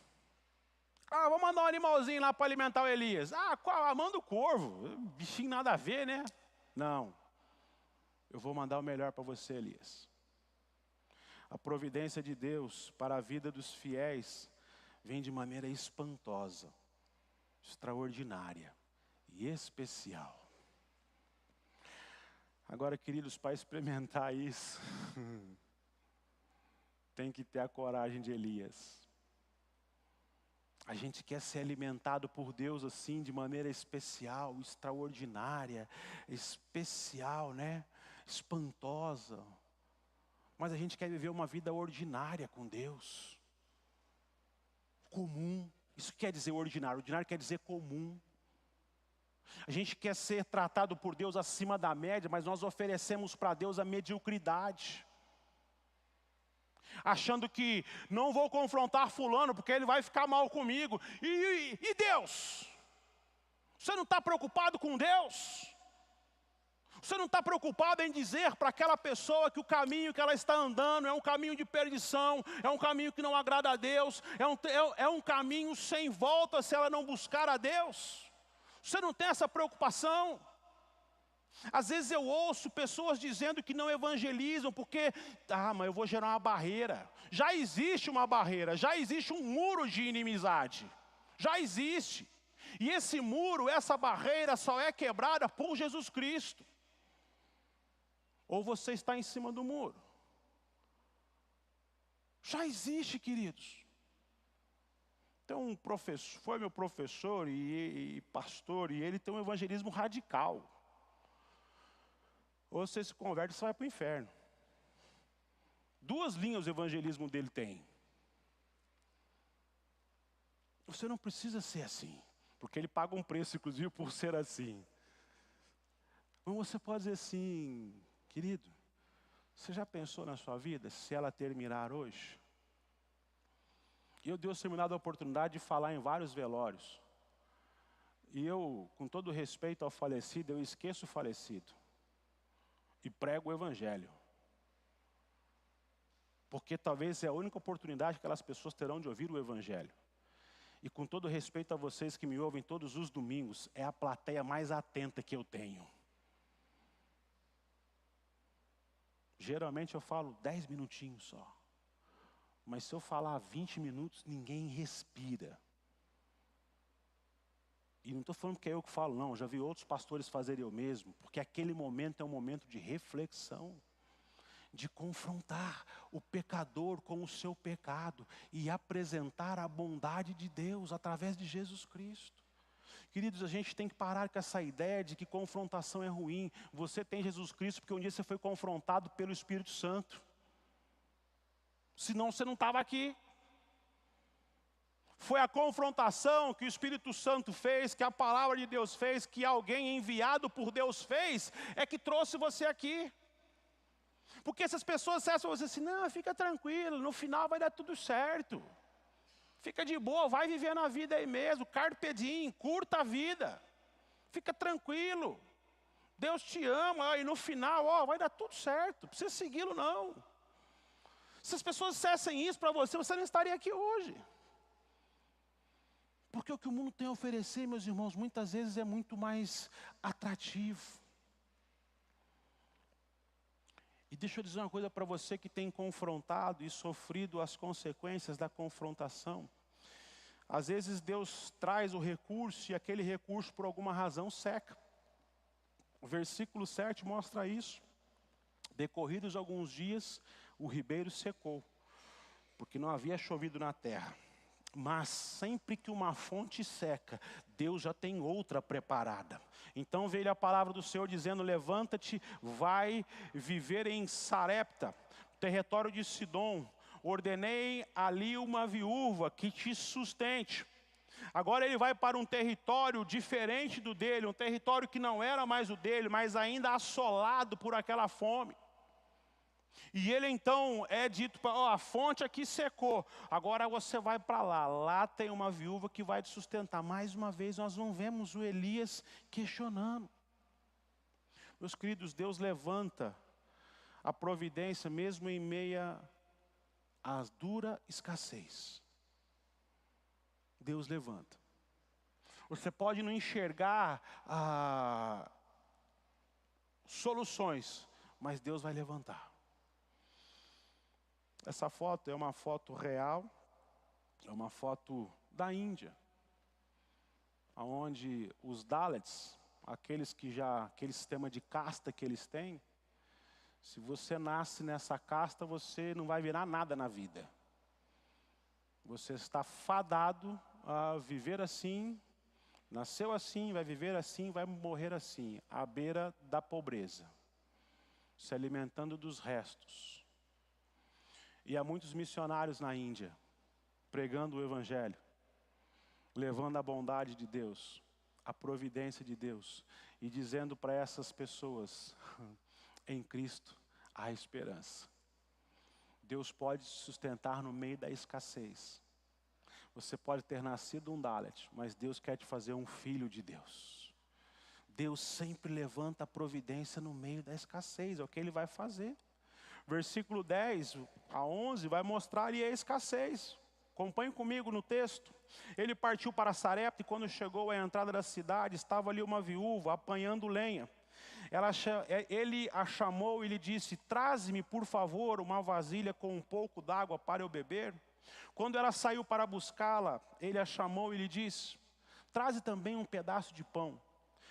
S1: Vou mandar um animalzinho lá para alimentar o Elias. Manda o corvo. Bichinho nada a ver, né? Não. Eu vou mandar o melhor para você, Elias. A providência de Deus para a vida dos fiéis vem de maneira espantosa, extraordinária e especial. Agora, queridos, para experimentar isso, tem que ter a coragem de Elias. A gente quer ser alimentado por Deus assim, de maneira especial, extraordinária, especial, né? Espantosa. Mas a gente quer viver uma vida ordinária com Deus. Comum. Isso quer dizer ordinário. Ordinário quer dizer comum. A gente quer ser tratado por Deus acima da média, mas nós oferecemos para Deus a mediocridade. achando que não vou confrontar fulano porque ele vai ficar mal comigo. E Deus? Você não está preocupado com Deus? Você não está preocupado em dizer para aquela pessoa que o caminho que ela está andando é um caminho de perdição, é um caminho que não agrada a Deus, é um caminho sem volta se ela não buscar a Deus? Você não tem essa preocupação? Às vezes eu ouço pessoas dizendo que não evangelizam porque, mas eu vou gerar uma barreira. Já existe uma barreira, já existe um muro de inimizade. Já existe. E esse muro, essa barreira só é quebrada por Jesus Cristo. Ou você está em cima do muro. Já existe, queridos. Então, um professor, foi meu professor e pastor, e ele tem um evangelismo radical. Ou você se converte, você vai para o inferno. 2 linhas o evangelismo dele tem. Você não precisa ser assim, porque ele paga um preço, inclusive, por ser assim. Mas você pode dizer assim, querido, você já pensou na sua vida se ela terminar hoje? E Deus tem me dado a oportunidade de falar em vários velórios. E eu, com todo respeito ao falecido, eu esqueço o falecido. E prego o evangelho. Porque talvez é a única oportunidade que aquelas pessoas terão de ouvir o evangelho. E com todo respeito a vocês que me ouvem todos os domingos, é a plateia mais atenta que eu tenho. Geralmente eu falo 10 minutinhos só. Mas se eu falar 20 minutos, ninguém respira. E não estou falando que é eu que falo, não. Eu já vi outros pastores fazerem eu mesmo. Porque aquele momento é um momento de reflexão. De confrontar o pecador com o seu pecado. E apresentar a bondade de Deus através de Jesus Cristo. Queridos, a gente tem que parar com essa ideia de que confrontação é ruim. Você tem Jesus Cristo porque um dia você foi confrontado pelo Espírito Santo. Senão você não estava aqui. Foi a confrontação que o Espírito Santo fez, que a palavra de Deus fez, que alguém enviado por Deus fez, é que trouxe você aqui. Porque essas pessoas dissessem para você assim, não, fica tranquilo, no final vai dar tudo certo. Fica de boa, vai viver na vida aí mesmo, carpe diem, curta a vida. Fica tranquilo. Deus te ama, e no final, vai dar tudo certo, não precisa segui-lo não. Se as pessoas dissessem isso para você, você não estaria aqui hoje. Porque o que o mundo tem a oferecer, meus irmãos, muitas vezes é muito mais atrativo. E deixa eu dizer uma coisa para você que tem confrontado e sofrido as consequências da confrontação. Às vezes Deus traz o recurso e aquele recurso por alguma razão seca. O versículo 7 mostra isso. Decorridos alguns dias, o ribeiro secou, porque não havia chovido na terra. Mas sempre que uma fonte seca, Deus já tem outra preparada. Então veio a palavra do Senhor dizendo, levanta-te, vai viver em Sarepta, território de Sidom. Ordenei ali uma viúva que te sustente. Agora ele vai para um território diferente do dele, um território que não era mais o dele, mas ainda assolado por aquela fome. E ele então é dito, a fonte aqui secou, agora você vai para lá, lá tem uma viúva que vai te sustentar. Mais uma vez nós não vemos o Elias questionando. Meus queridos, Deus levanta a providência mesmo em meia à dura escassez. Deus levanta. Você pode não enxergar soluções, mas Deus vai levantar. Essa foto é uma foto real, é uma foto da Índia, onde os Dalits, aquele sistema de casta que eles têm, se você nasce nessa casta, você não vai virar nada na vida. Você está fadado a viver assim, nasceu assim, vai viver assim, vai morrer assim, à beira da pobreza, se alimentando dos restos. E há muitos missionários na Índia, pregando o Evangelho, levando a bondade de Deus, a providência de Deus, e dizendo para essas pessoas, em Cristo há esperança. Deus pode te sustentar no meio da escassez. Você pode ter nascido um Dalet, mas Deus quer te fazer um filho de Deus. Deus sempre levanta a providência no meio da escassez, é o que Ele vai fazer. Versículo 10 a 11 vai mostrar ali a escassez. Acompanhe comigo no texto. Ele partiu para Sarepta e quando chegou à entrada da cidade, estava ali uma viúva apanhando lenha. Ele a chamou e lhe disse: traze-me por favor uma vasilha com um pouco d'água para eu beber. Quando ela saiu para buscá-la, ele a chamou e lhe disse: traze também um pedaço de pão.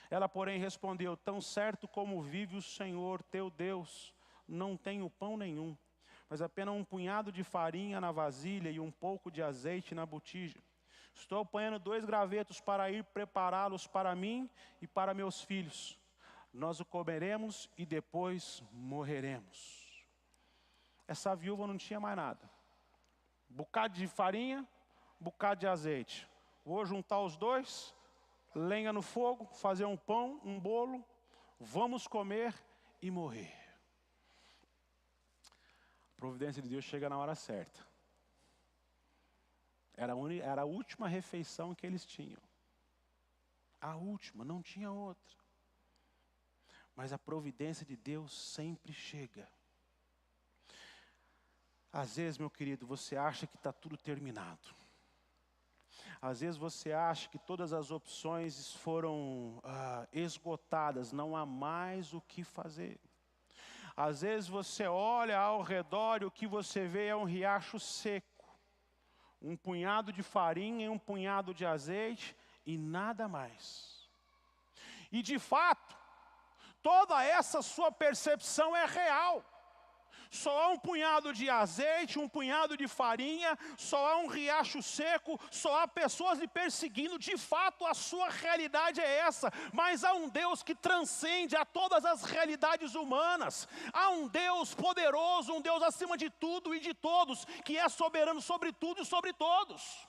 S1: Ela, porém, respondeu: tão certo como vive o Senhor teu Deus, não tenho pão nenhum, mas apenas um punhado de farinha na vasilha e um pouco de azeite na botija. Estou apanhando 2 gravetos para ir prepará-los para mim e para meus filhos. Nós o comeremos e depois morreremos. Essa viúva não tinha mais nada. Bocado de farinha, bocado de azeite. Vou juntar os dois, lenha no fogo, fazer um pão, um bolo, vamos comer e morrer. A providência de Deus chega na hora certa. Era a última refeição que eles tinham. A última, não tinha outra. Mas a providência de Deus sempre chega. Às vezes, meu querido, você acha que está tudo terminado. Às vezes você acha que todas as opções foram esgotadas, não há mais o que fazer. Às vezes você olha ao redor e o que você vê é um riacho seco. Um punhado de farinha e um punhado de azeite e nada mais. E de fato, toda essa sua percepção é real. Só há um punhado de azeite, um punhado de farinha, só há um riacho seco, só há pessoas lhe perseguindo. De fato, a sua realidade é essa. Mas há um Deus que transcende a todas as realidades humanas. Há um Deus poderoso, um Deus acima de tudo e de todos, que é soberano sobre tudo e sobre todos.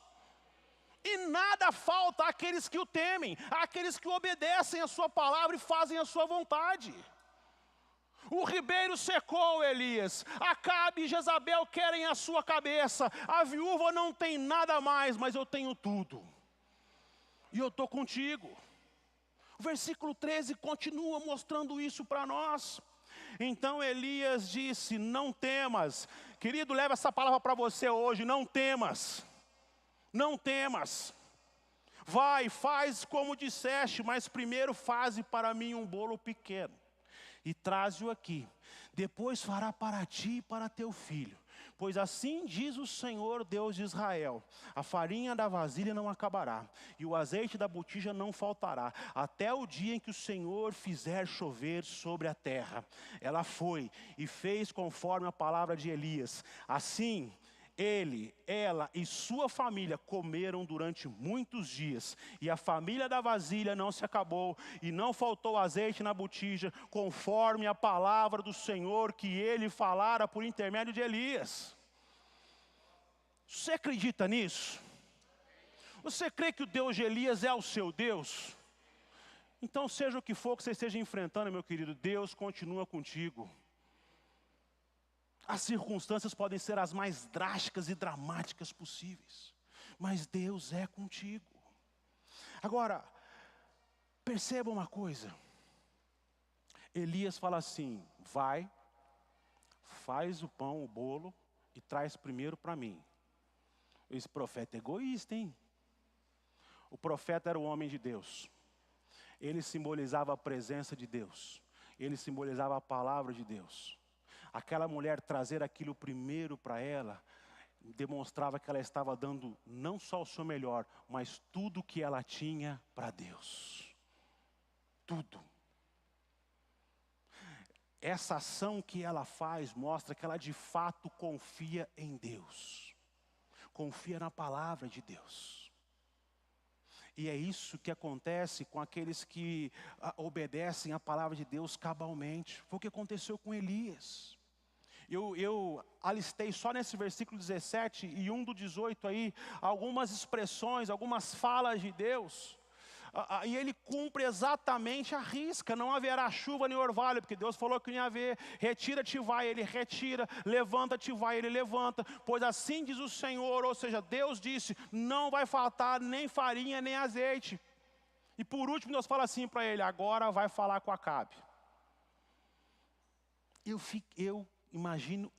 S1: E nada falta àqueles que o temem, àqueles que obedecem a sua palavra e fazem a sua vontade. O ribeiro secou, Elias. Acabe e Jezabel querem a sua cabeça. A viúva não tem nada mais, mas eu tenho tudo. E eu estou contigo. O versículo 13 continua mostrando isso para nós. Então Elias disse: não temas. Querido, leva essa palavra para você hoje. Não temas. Não temas. Vai, faz como disseste, mas primeiro faze para mim um bolo pequeno. E traze-o aqui. Depois fará para ti e para teu filho. Pois assim diz o Senhor Deus de Israel: a farinha da vasilha não acabará, e o azeite da botija não faltará, até o dia em que o Senhor fizer chover sobre a terra. Ela foi e fez conforme a palavra de Elias. Assim, ele, ela e sua família comeram durante muitos dias. E a família da vasilha não se acabou. E não faltou azeite na botija, conforme a palavra do Senhor que ele falara por intermédio de Elias. Você acredita nisso? Você crê que o Deus de Elias é o seu Deus? Então seja o que for que você esteja enfrentando, meu querido, Deus continua contigo. As circunstâncias podem ser as mais drásticas e dramáticas possíveis, mas Deus é contigo. Agora, perceba uma coisa. Elias fala assim: vai, faz o pão, o bolo e traz primeiro para mim. Esse profeta é egoísta, hein? O profeta era o homem de Deus. Ele simbolizava a presença de Deus. Ele simbolizava a palavra de Deus. Aquela mulher trazer aquilo primeiro para ela, demonstrava que ela estava dando não só o seu melhor, mas tudo o que ela tinha para Deus. Tudo. Essa ação que ela faz mostra que ela de fato confia em Deus. Confia na palavra de Deus. E é isso que acontece com aqueles que obedecem à palavra de Deus cabalmente. Foi o que aconteceu com Elias. Eu alistei só nesse versículo 17 e 1 do 18 aí, algumas expressões, algumas falas de Deus. E ele cumpre exatamente a risca. Não haverá chuva nem orvalho, porque Deus falou que não ia haver. Retira-te, vai, ele retira. Levanta-te, vai, ele levanta. Pois assim diz o Senhor, ou seja, Deus disse, não vai faltar nem farinha nem azeite. E por último Deus fala assim para ele, agora vai falar com Acabe. Imagino,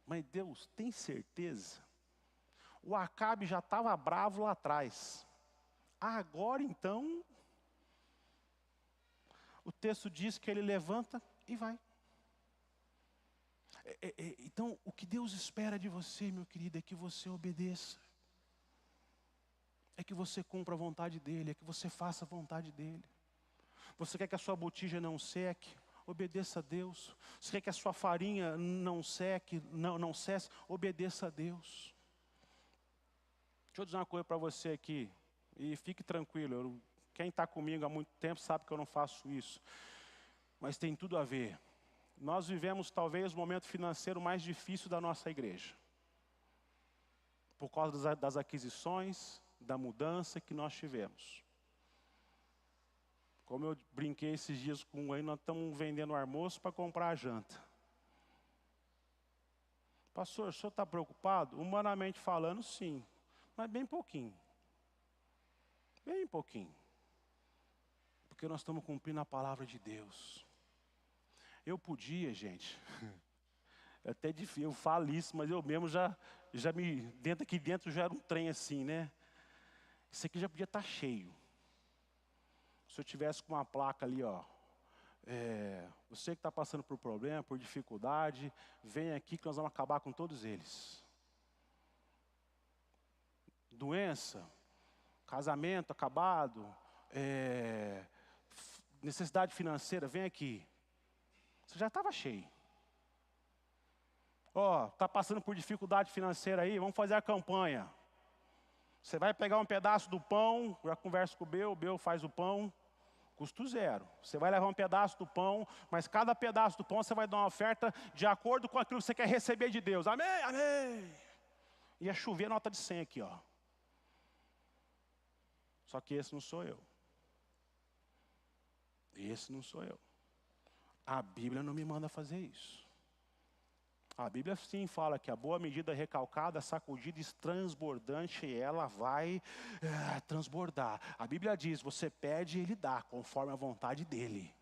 S1: mas Deus, tem certeza? O Acabe já estava bravo lá atrás. Agora então, o texto diz que ele levanta e vai. Então, o que Deus espera de você, meu querido, é que você obedeça. É que você cumpra a vontade dEle, é que você faça a vontade dEle. Você quer que a sua botija não seque? Obedeça a Deus. Você quer que a sua farinha não seque, não cesse? Obedeça a Deus. Deixa eu dizer uma coisa para você aqui, e fique tranquilo, quem está comigo há muito tempo sabe que eu não faço isso. Mas tem tudo a ver. Nós vivemos talvez o momento financeiro mais difícil da nossa igreja. Por causa das aquisições, da mudança que nós tivemos. Como eu brinquei esses dias com um aí, nós estamos vendendo almoço para comprar a janta. Pastor, o senhor está preocupado? Humanamente falando, sim. Mas bem pouquinho. Bem pouquinho. Porque nós estamos cumprindo a palavra de Deus. Eu podia, gente, até difícil, eu falo isso, mas eu mesmo já aqui dentro já era um trem assim, né? Isso aqui já podia estar cheio. Se eu tivesse com uma placa ali, ó, você que está passando por problema, por dificuldade, vem aqui que nós vamos acabar com todos eles. Doença, casamento acabado, necessidade financeira, vem aqui. Você já estava cheio. Está passando por dificuldade financeira aí, vamos fazer a campanha. Você vai pegar um pedaço do pão, já converso com o Bel faz o pão, custo zero. Você vai levar um pedaço do pão, mas cada pedaço do pão você vai dar uma oferta de acordo com aquilo que você quer receber de Deus. Amém, amém. Ia chover nota de 100 aqui, ó. Só que esse não sou eu. Esse não sou eu. A Bíblia não me manda fazer isso. A Bíblia sim fala que a boa medida recalcada, sacudida e transbordante, ela vai transbordar. A Bíblia diz, você pede e Ele dá, conforme a vontade dEle.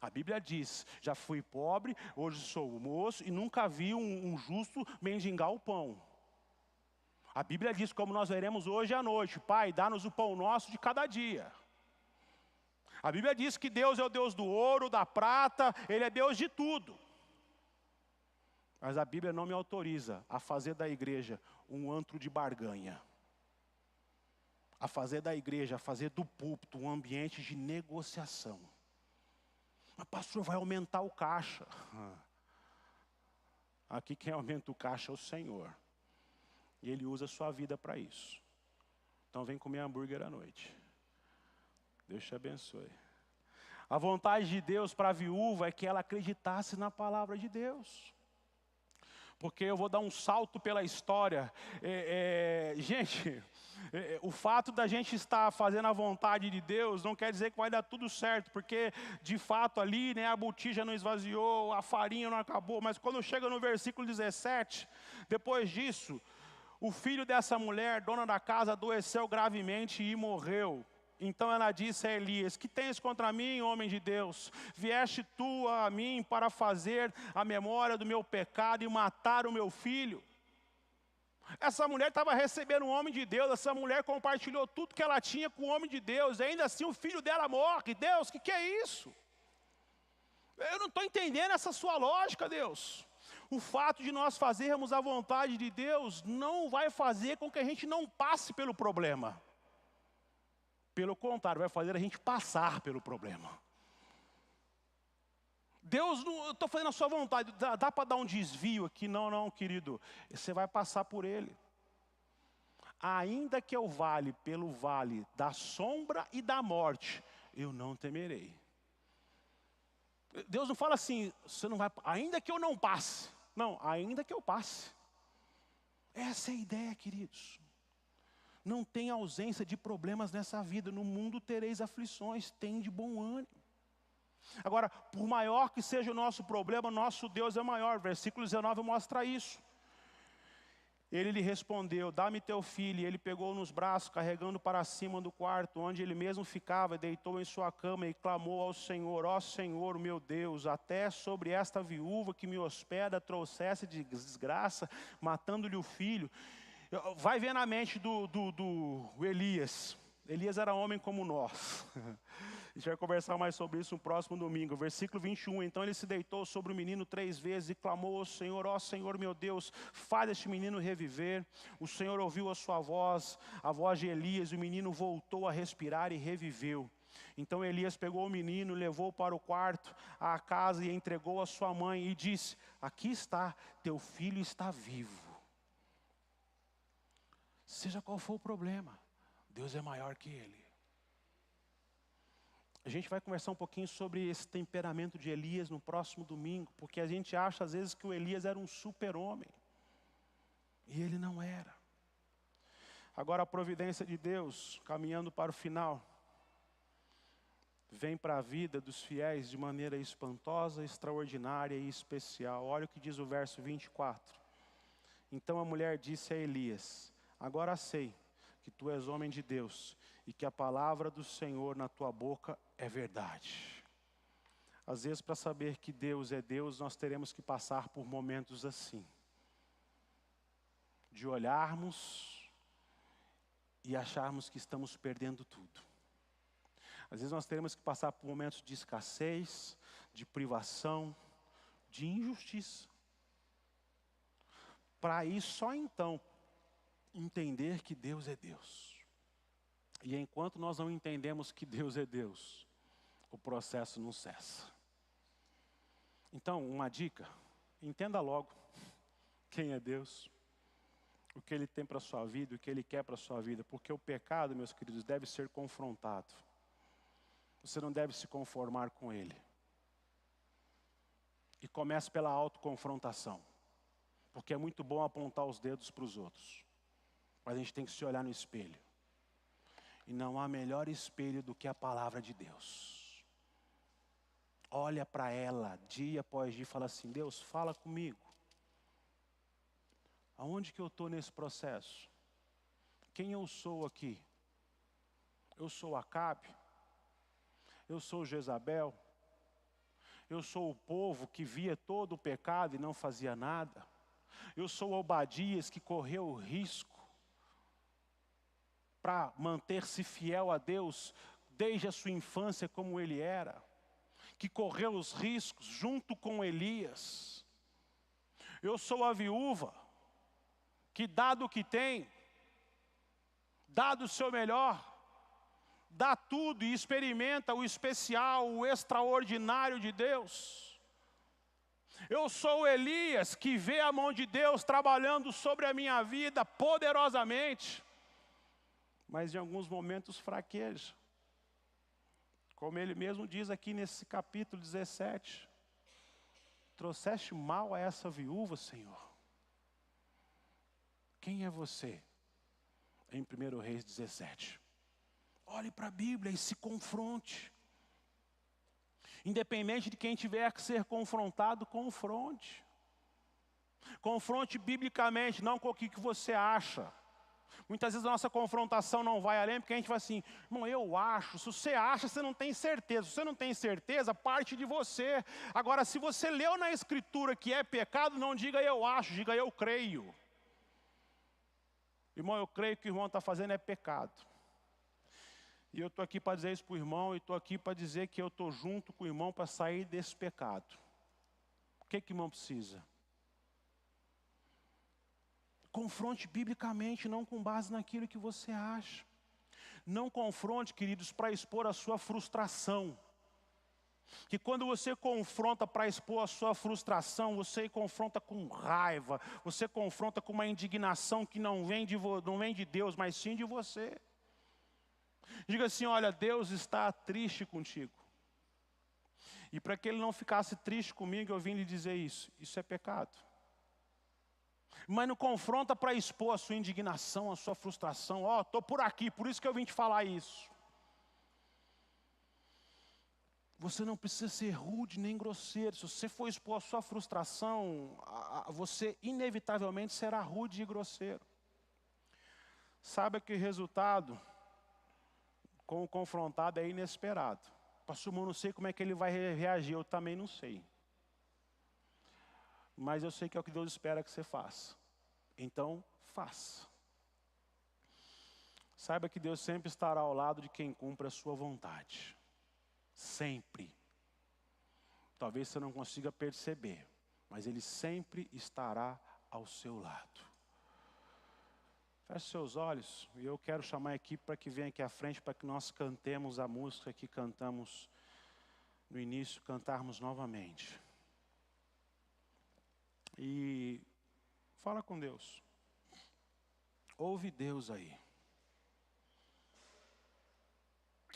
S1: A Bíblia diz, já fui pobre, hoje sou moço e nunca vi um justo mendigar o pão. A Bíblia diz, como nós veremos hoje à noite, Pai, dá-nos o pão nosso de cada dia. A Bíblia diz que Deus é o Deus do ouro, da prata, Ele é Deus de tudo. Mas a Bíblia não me autoriza a fazer da igreja um antro de barganha. A fazer da igreja, a fazer do púlpito um ambiente de negociação. Mas pastor, vai aumentar o caixa. Aqui quem aumenta o caixa é o Senhor. E Ele usa a sua vida para isso. Então vem comer hambúrguer à noite. Deus te abençoe. A vontade de Deus para a viúva é que ela acreditasse na palavra de Deus. Porque eu vou dar um salto pela história. Gente, o fato da gente estar fazendo a vontade de Deus não quer dizer que vai dar tudo certo. Porque, de fato, ali, né, a botija não esvaziou, a farinha não acabou. Mas quando chega no versículo 17, depois disso, o filho dessa mulher, dona da casa, adoeceu gravemente e morreu. Então ela disse a Elias, que tens contra mim, homem de Deus? Vieste tu a mim para fazer a memória do meu pecado e matar o meu filho? Essa mulher estava recebendo um homem de Deus, essa mulher compartilhou tudo que ela tinha com o homem de Deus, e ainda assim o filho dela morre. Deus, o que é isso? Eu não estou entendendo essa sua lógica, Deus. O fato de nós fazermos a vontade de Deus não vai fazer com que a gente não passe pelo problema. Pelo contrário, vai fazer a gente passar pelo problema. Deus, eu estou fazendo a sua vontade, dá para dar um desvio aqui? Não, querido, você vai passar por ele. Ainda que eu vale pelo vale da sombra e da morte, eu não temerei. Deus não fala assim, você não vai, ainda que eu não passe. Não, ainda que eu passe. Essa é a ideia, queridos. Não tem ausência de problemas nessa vida. No mundo tereis aflições, tem de bom ânimo. Agora, por maior que seja o nosso problema, nosso Deus é maior. Versículo 19 mostra isso. Ele lhe respondeu, dá-me teu filho. E ele pegou nos braços, carregando para cima do quarto, onde ele mesmo ficava, deitou em sua cama e clamou ao Senhor, ó Senhor, meu Deus, até sobre esta viúva que me hospeda trouxesse de desgraça, matando-lhe o filho. Vai ver na mente do Elias. Elias era homem como nós. A gente vai conversar mais sobre isso no próximo domingo. Versículo 21. Então ele se deitou sobre o menino 3 vezes e clamou ao Senhor, ó Senhor meu Deus, faz este menino reviver. O Senhor ouviu a sua voz, a voz de Elias, e o menino voltou a respirar e reviveu. Então Elias pegou o menino, levou para o quarto, à casa, e entregou a sua mãe e disse, aqui está, teu filho está vivo. Seja qual for o problema, Deus é maior que ele. A gente vai conversar um pouquinho sobre esse temperamento de Elias no próximo domingo, porque a gente acha às vezes que o Elias era um super-homem. E ele não era. Agora a providência de Deus, caminhando para o final, vem para a vida dos fiéis de maneira espantosa, extraordinária e especial. Olha o que diz o verso 24. Então a mulher disse a Elias, agora sei que tu és homem de Deus e que a palavra do Senhor na tua boca é verdade. Às vezes, para saber que Deus é Deus, nós teremos que passar por momentos assim. De olharmos e acharmos que estamos perdendo tudo. Às vezes nós teremos que passar por momentos de escassez, de privação, de injustiça. Para aí só então entender que Deus é Deus. E enquanto nós não entendemos que Deus é Deus, o processo não cessa. Então, uma dica, entenda logo quem é Deus, o que Ele tem para a sua vida, o que Ele quer para a sua vida, porque o pecado, meus queridos, deve ser confrontado. Você não deve se conformar com ele. E comece pela autoconfrontação, porque é muito bom apontar os dedos para os outros, mas a gente tem que se olhar no espelho. E não há melhor espelho do que a palavra de Deus. Olha para ela, dia após dia, e fala assim, Deus, fala comigo. Aonde que eu estou nesse processo? Quem eu sou aqui? Eu sou Acabe? Eu sou Jezabel? Eu sou o povo que via todo o pecado e não fazia nada? Eu sou Obadias que correu o risco para manter-se fiel a Deus desde a sua infância como ele era, que correu os riscos junto com Elias. Eu sou a viúva que dado o que tem, dado o seu melhor, dá tudo e experimenta o especial, o extraordinário de Deus. Eu sou Elias que vê a mão de Deus trabalhando sobre a minha vida poderosamente, mas em alguns momentos fraqueja. Como ele mesmo diz aqui nesse capítulo 17. Trouxeste mal a essa viúva, Senhor. Quem é você? Em 1 Reis 17. Olhe para a Bíblia e se confronte. Independente de quem tiver que ser confrontado, confronte. Confronte biblicamente, não com o que você acha. Muitas vezes a nossa confrontação não vai além, porque a gente vai assim, irmão, eu acho. Se você acha, você não tem certeza. Se você não tem certeza, parte de você. Agora, se você leu na Escritura que é pecado, não diga eu acho, diga eu creio. Irmão, eu creio que o irmão está fazendo é pecado. E eu estou aqui para dizer isso para o irmão, e estou aqui para dizer que eu estou junto com o irmão para sair desse pecado. O que o irmão precisa? Confronte biblicamente, não com base naquilo que você acha. Não confronte, queridos, para expor a sua frustração. Que quando você confronta para expor a sua frustração, você confronta com raiva, você confronta com uma indignação que não vem de Deus, mas sim de você. Diga assim, olha, Deus está triste contigo. E para que Ele não ficasse triste comigo, eu vim lhe dizer isso. Isso é pecado. Mas não confronta para expor a sua indignação, a sua frustração. Ó, estou por aqui, por isso que eu vim te falar isso. Você não precisa ser rude nem grosseiro. Se você for expor a sua frustração, você inevitavelmente será rude e grosseiro. Saiba que o resultado com o confrontado é inesperado. Pastor, eu não sei como é que ele vai reagir, eu também não sei. Mas eu sei que é o que Deus espera que você faça. Então, faça. Saiba que Deus sempre estará ao lado de quem cumpre a sua vontade. Sempre. Talvez você não consiga perceber, mas Ele sempre estará ao seu lado. Feche seus olhos e eu quero chamar a equipe para que venha aqui à frente para que nós cantemos a música que cantamos no início, cantarmos novamente. E fala com Deus. Ouve Deus aí.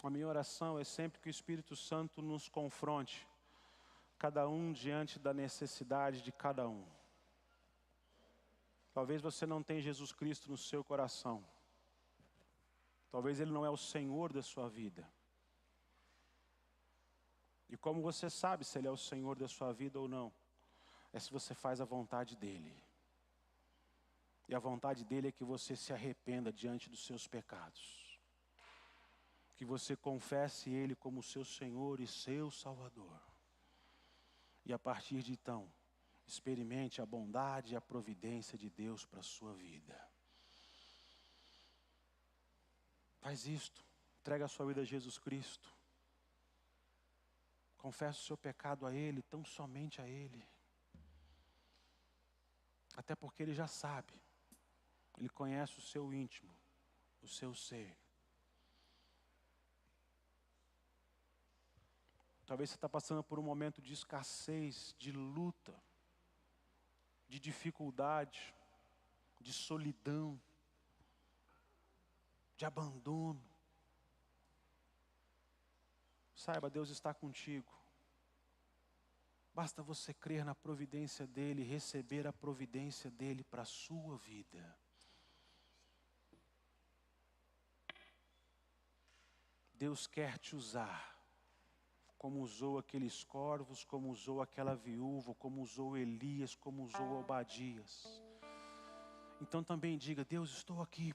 S1: A minha oração é sempre que o Espírito Santo nos confronte, cada um diante da necessidade de cada um. Talvez você não tenha Jesus Cristo no seu coração. Talvez Ele não é o Senhor da sua vida. E como você sabe se Ele é o Senhor da sua vida ou não? É se você faz a vontade dEle. E a vontade dEle é que você se arrependa diante dos seus pecados. Que você confesse Ele como seu Senhor e seu Salvador. E a partir de então, experimente a bondade e a providência de Deus para a sua vida. Faz isto, entrega a sua vida a Jesus Cristo. Confessa o seu pecado a Ele, tão somente a Ele. Até porque Ele já sabe. Ele conhece o seu íntimo, o seu ser. Talvez você está passando por um momento de escassez, de luta, de dificuldade, de solidão, de abandono. Saiba, Deus está contigo. Basta você crer na providência dEle, receber a providência dEle para a sua vida. Deus quer te usar, como usou aqueles corvos, como usou aquela viúva, como usou Elias, como usou Obadias. Então também diga, Deus, estou aqui.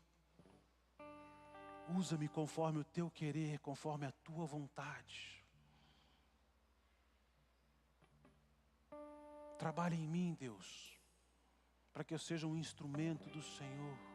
S1: Usa-me conforme o teu querer, conforme a tua vontade. Trabalhe em mim, Deus, para que eu seja um instrumento do Senhor.